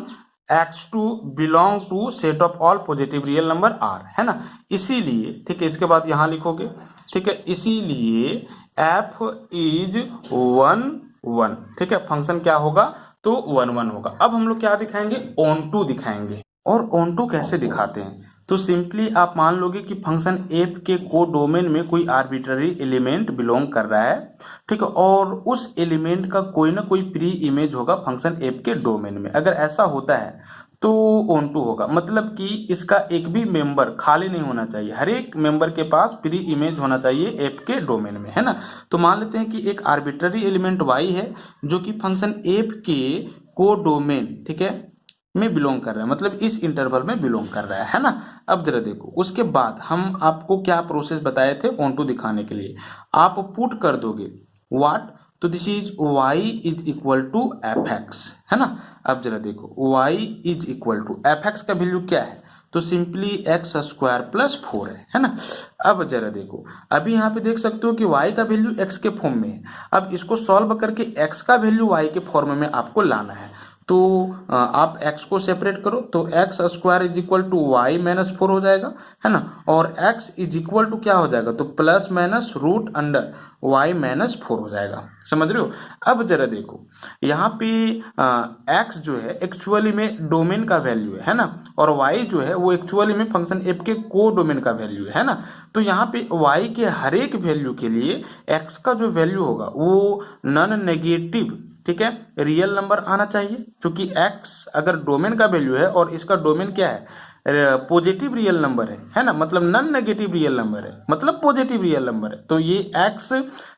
x2 belong to set of all positive real number r, है ना। इसीलिए, ठीक है, इसके बाद यहां लिखोगे, ठीक है, इसीलिए f इज 1 1, ठीक है, फंक्शन क्या होगा, तो 1 1 होगा। अब हम लोग क्या दिखाएंगे, ऑन टू दिखाएंगे। और ऑन टू कैसे दिखाते हैं, तो सिंपली आप मान लोगे कि फंक्शन एफ के को डोमेन में कोई आर्बिट्ररी एलिमेंट बिलोंग कर रहा है, ठीक है, और उस एलिमेंट का कोई ना कोई प्री इमेज होगा फंक्शन एफ के डोमेन में। अगर ऐसा होता है तो ऑन टू होगा, मतलब कि इसका एक भी मेंबर खाली नहीं होना चाहिए, हर एक मेंबर के पास प्री इमेज होना चाहिए एफ के डोमेन में, है ना। तो मान लेते हैं कि एक आर्बिट्ररी एलिमेंट वाई है जो कि फंक्शन एफ के को डोमेन, ठीक है, में बिलोंग कर रहा है, मतलब इस इंटरवल में बिलोंग कर रहा है ना। अब जरा देखो, उसके बाद हम आपको क्या प्रोसेस बताए थे ऑन टू दिखाने के लिए, आप पुट कर दोगे व्हाट, तो this is y is equal to F X, है ना। अब जरा देखो y is equal to F X का वैल्यू क्या है, तो सिंपली एक्स स्क्वायर प्लस 4 है ना। अब जरा देखो, अभी यहाँ पे देख सकते हो कि y का वैल्यू x के फॉर्म में है। अब इसको सॉल्व करके x का वैल्यू y के फॉर्म में आपको लाना है। तो आप x को सेपरेट करो, तो X square is equal to Y minus 4 हो जाएगा, है ना। और x इज इक्वल टू क्या हो जाएगा, तो plus minus root under y minus 4 हो जाएगा, समझ रहे हो। अब जरा देखो, यहाँ पे x जो है एक्चुअली में डोमेन का वैल्यू है ना, और y जो है वो एक्चुअली में फंक्शन f के को डोमेन का वैल्यू है ना। तो यहाँ पे y के हर एक वैल्यू के लिए x का जो वैल्यू होगा वो नॉन नेगेटिव, ठीक है, रियल नंबर आना चाहिए, क्योंकि x अगर डोमेन का वैल्यू है और इसका डोमेन क्या है, पॉजिटिव रियल नंबर है ना, मतलब नॉन नेगेटिव रियल नंबर है, मतलब पॉजिटिव रियल नंबर है। तो ये x,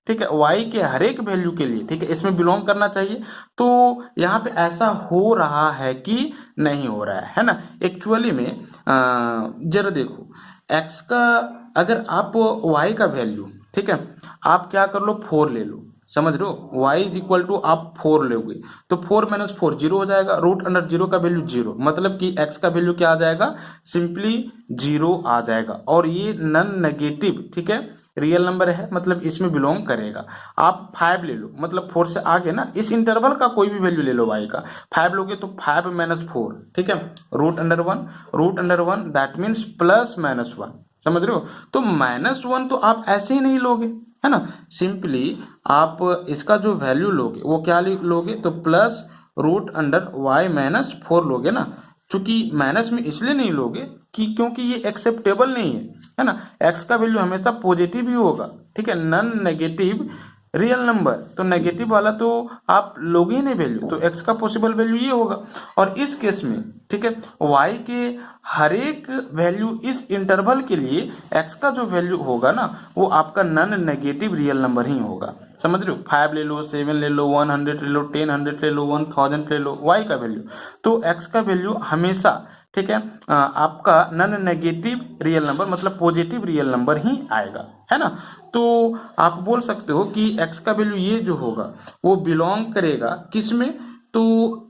ठीक है, y के हर एक वैल्यू के लिए, ठीक है, इसमें बिलोंग करना चाहिए। तो यहाँ पे ऐसा हो रहा है कि नहीं हो रहा है ना। एक्चुअली में जरा देखो, x का अगर आप y का वैल्यू, ठीक है, आप क्या कर लो 4 ले लो, समझ रहे हो, y इज इक्वल टू आप 4 लोगे, तो 4 माइनस 4 जीरो हो जाएगा, रूट अंडर जीरो का वैल्यू जीरो, मतलब कि x का वैल्यू क्या आ जाएगा, सिंपली जीरो आ जाएगा। और ये नॉन नेगेटिव, ठीक है, रियल नंबर है, मतलब इसमें बिलोंग करेगा। आप 5 ले लो, मतलब 4 से आगे ना, इस इंटरवल का कोई भी वैल्यू ले लो y का, 5 लोगे तो 5 माइनस 4, ठीक है, root under 1, root under 1 that means plus minus 1, समझ रहे हो। तो माइनस 1 तो आप ऐसे ही नहीं लोगे, है ना, सिंपली आप इसका जो वैल्यू लोगे वो क्या लोगे, तो plus root under y minus 4 लोगे ना। चूंकि माइनस में इसलिए नहीं लोगे कि क्योंकि ये एक्सेप्टेबल नहीं है ना, x का वैल्यू हमेशा पॉजिटिव ही होगा, ठीक है, नॉन नेगेटिव रियल नंबर, तो नेगेटिव वाला तो आप लोगे ही नहीं वैल्यू, तो x का पॉसिबल वैल्यू ये होगा। और इस केस में, ठीक है, y के हर एक वैल्यू इस इंटरवल के लिए x का जो वैल्यू होगा ना वो आपका नॉन नेगेटिव रियल नंबर ही होगा, समझ रहे हो। 5 ले लो, 7 ले लो, 100 ले लो, 10 ले लो, 1000 ले लो, y का वैल्यू, तो x का वैल्यू हमेशा, ठीक है, आपका नॉन नेगेटिव रियल नंबर मतलब पॉजिटिव रियल नंबर ही आएगा, है ना। तो आप बोल सकते हो कि x का वैल्यू ये जो होगा वो बिलोंग करेगा किस में, तो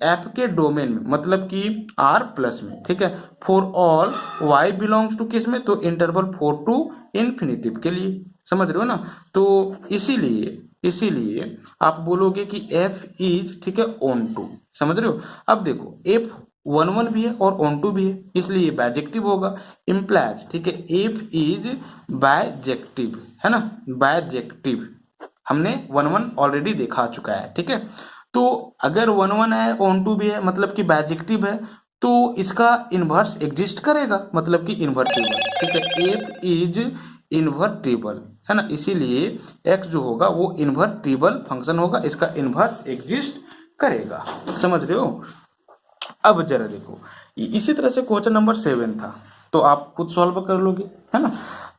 f के डोमेन में, मतलब कि r प्लस में, ठीक है, for all y belongs to किस में, तो इंटरवल 4 टू इन्फिनिटिव के लिए, समझ रहे हो ना। तो इसीलिए आप बोलोगे कि f इज, ठीक है, ऑन टू, समझ रहे हो। अब देखो f 1 भी है और ऑन टू भी है, इसलिए बाइजेक्टिव होगा, इम्प्लाइज, ठीक है, f इज बाइजेक्टिव, है ना, बाइजेक्टिव हमने 1 ऑलरेडी देखा चुका है, ठीक है। तो अगर 1 है, ऑन टू भी है, मतलब कि बाइजेक्टिव है, तो इसका इन्वर्स एग्जिस्ट करेगा, मतलब कि इन्वर्टिबल, ठीक है, f इज इन्वर्टिबल, है ना, इसीलिए x जो होगा वो इन्वर्टिबल फंक्शन होगा, इसका इन्वर्स एग्जिस्ट करेगा, समझ रहे हो। अब जरा देखो, इसी तरह से क्वेश्चन नंबर 7 था, तो आप खुद सॉल्व कर लोगे, है ना,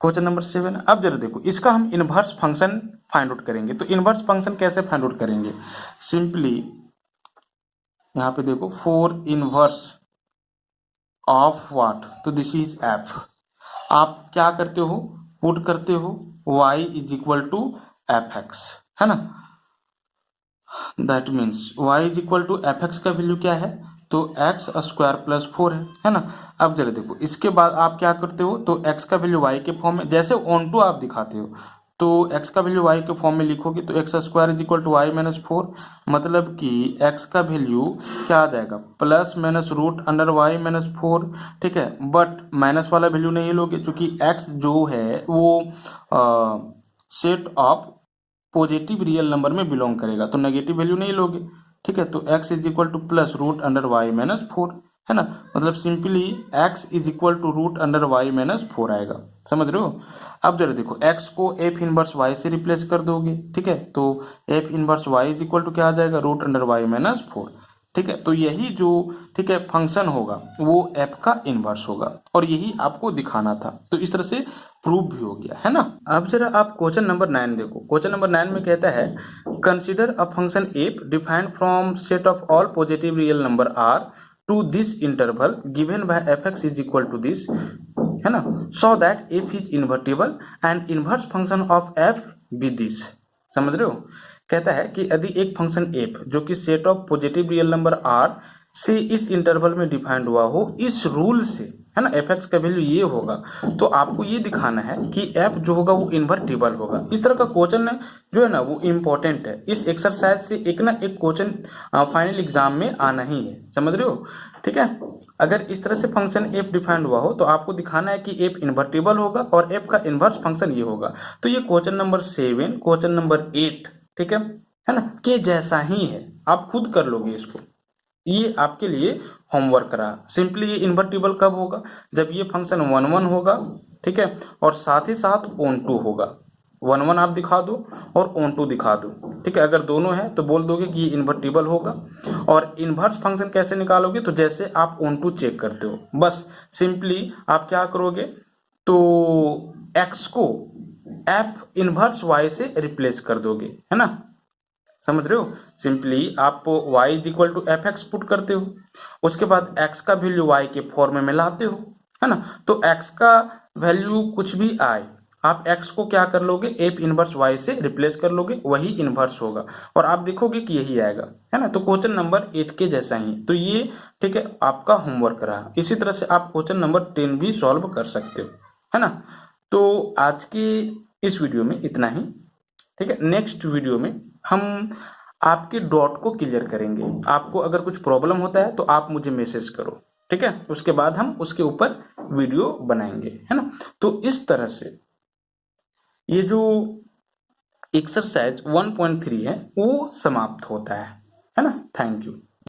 क्वेश्चन नंबर 7। अब जरा देखो, इसका हम इनवर्स फंक्शन फाइंड आउट करेंगे। तो इनवर्स फंक्शन कैसे फाइंड आउट करेंगे, सिंपली यहाँ पे देखो, 4 इनवर्स ऑफ व्हाट, तो दिस इज f, आप क्या करते हो, पुट करते हो y is equal to F X, है ना, that means y is equal to F X का वैल्यू क्या है, तो एक्स स्क्वायर प्लस 4 है ना। अब जरा देखो, इसके बाद आप क्या करते हो, तो x का वैल्यू y के फॉर्म में, जैसे ऑन टू आप दिखाते हो, तो x का वैल्यू y के फॉर्म में लिखोगे, तो X square is equal to Y minus 4, मतलब कि x का वैल्यू क्या आ जाएगा, plus minus root under y minus 4, ठीक है, बट माइनस वाला वैल्यू नहीं लोगे, क्योंकि x जो है वो set of positive real number में बिलोंग करेगा, तो नेगेटिव वैल्यू नहीं लोगे, ठीक है। तो x is equal to plus root under y minus 4, है ना, मतलब simply x is equal to root under Y minus 4 आएगा, समझ रहे हो। अब जरा देखो x को f इनवर्स y से रिप्लेस कर दोगे, ठीक है, तो f inverse y is equal to क्या आ जाएगा, रूट अंडर वाई माइनस 4, ठीक है। तो यही जो, ठीक है, फंक्शन होगा वो f का इनवर्स होगा और यही आपको दिखाना था, तो इस तरह से प्रूव भी हो गया, है ना। अब जरा आप क्वेश्चन नंबर 9 देखो। क्वेश्चन नंबर 9 में कहता है consider a function f defined from set of all positive real number r to this interval given by fx is equal to this, है ना, so that f is invertible and inverse function of f be this. समझ रहे हो, कहता है कि यदि एक फंक्शन f जो कि set of positive real number r से इस इंटरवल में डिफाइंड हुआ हो इस रूल से, है ना, fx का वैल्यू ये होगा, तो आपको ये दिखाना है कि f जो होगा वो इन्वर्टिबल होगा। इस तरह का क्वेश्चन जो है ना वो इम्पोर्टेंट है। इस एक्सरसाइज से एक ना एक क्वेश्चन फाइनल एग्जाम में आना ही है, समझ रहे हो, ठीक है। अगर इस तरह से फंक्शन f डिफाइंड हुआ हो तो आपको दिखाना है कि f इन्वर्टिबल होगा और f का इन्वर्स फंक्शन ये होगा। तो ये क्वेश्चन नंबर 7, क्वेश्चन नंबर 8, ठीक है ना, के जैसा ही है, आप खुद कर लोगे इसको, ये आपके लिए होमवर्क रहा। सिंपली ये इन्वर्टिबल कब होगा, जब ये फंक्शन 1 1 होगा, ठीक है, और साथ ही साथ ऑन टू होगा। 1 1 आप दिखा दो और ऑन टू दिखा दो, ठीक है। अगर दोनों है तो बोल दोगे कि ये इन्वर्टिबल होगा। और इनवर्स फंक्शन कैसे निकालोगे, तो जैसे आप ऑन टू चेक करते हो, बस सिंपली आप क्या करोगे, तो x को f इनवर्स y से रिप्लेस कर दोगे, है ना, समझ रहे हो। सिंपली आप y is equal to F X put करते हो, उसके बाद x का वैल्यू y के फॉर्म में लाते हो, है ना। तो x का वैल्यू कुछ भी आए, आप x को क्या कर लोगे, f इनवर्स y से रिप्लेस कर लोगे, वही इनवर्स होगा और आप देखोगे कि यही आएगा, है ना। तो क्वेश्चन नंबर 8 के जैसा ही, तो ये ठीक है आपका होमवर्क रहा। इसी तरह से आप क्वेश्चन नंबर 10 भी सॉल्व कर सकते हो, है ना। तो आज की इस वीडियो में इतना ही, ठीक है। नेक्स्ट वीडियो में हम आपके डॉट को क्लियर करेंगे। आपको अगर कुछ प्रॉब्लम होता है तो आप मुझे मैसेज करो, ठीक है, उसके बाद हम उसके ऊपर वीडियो बनाएंगे, है ना। तो इस तरह से ये जो एक्सरसाइज 1.3 है वो समाप्त होता है ना। Thank you.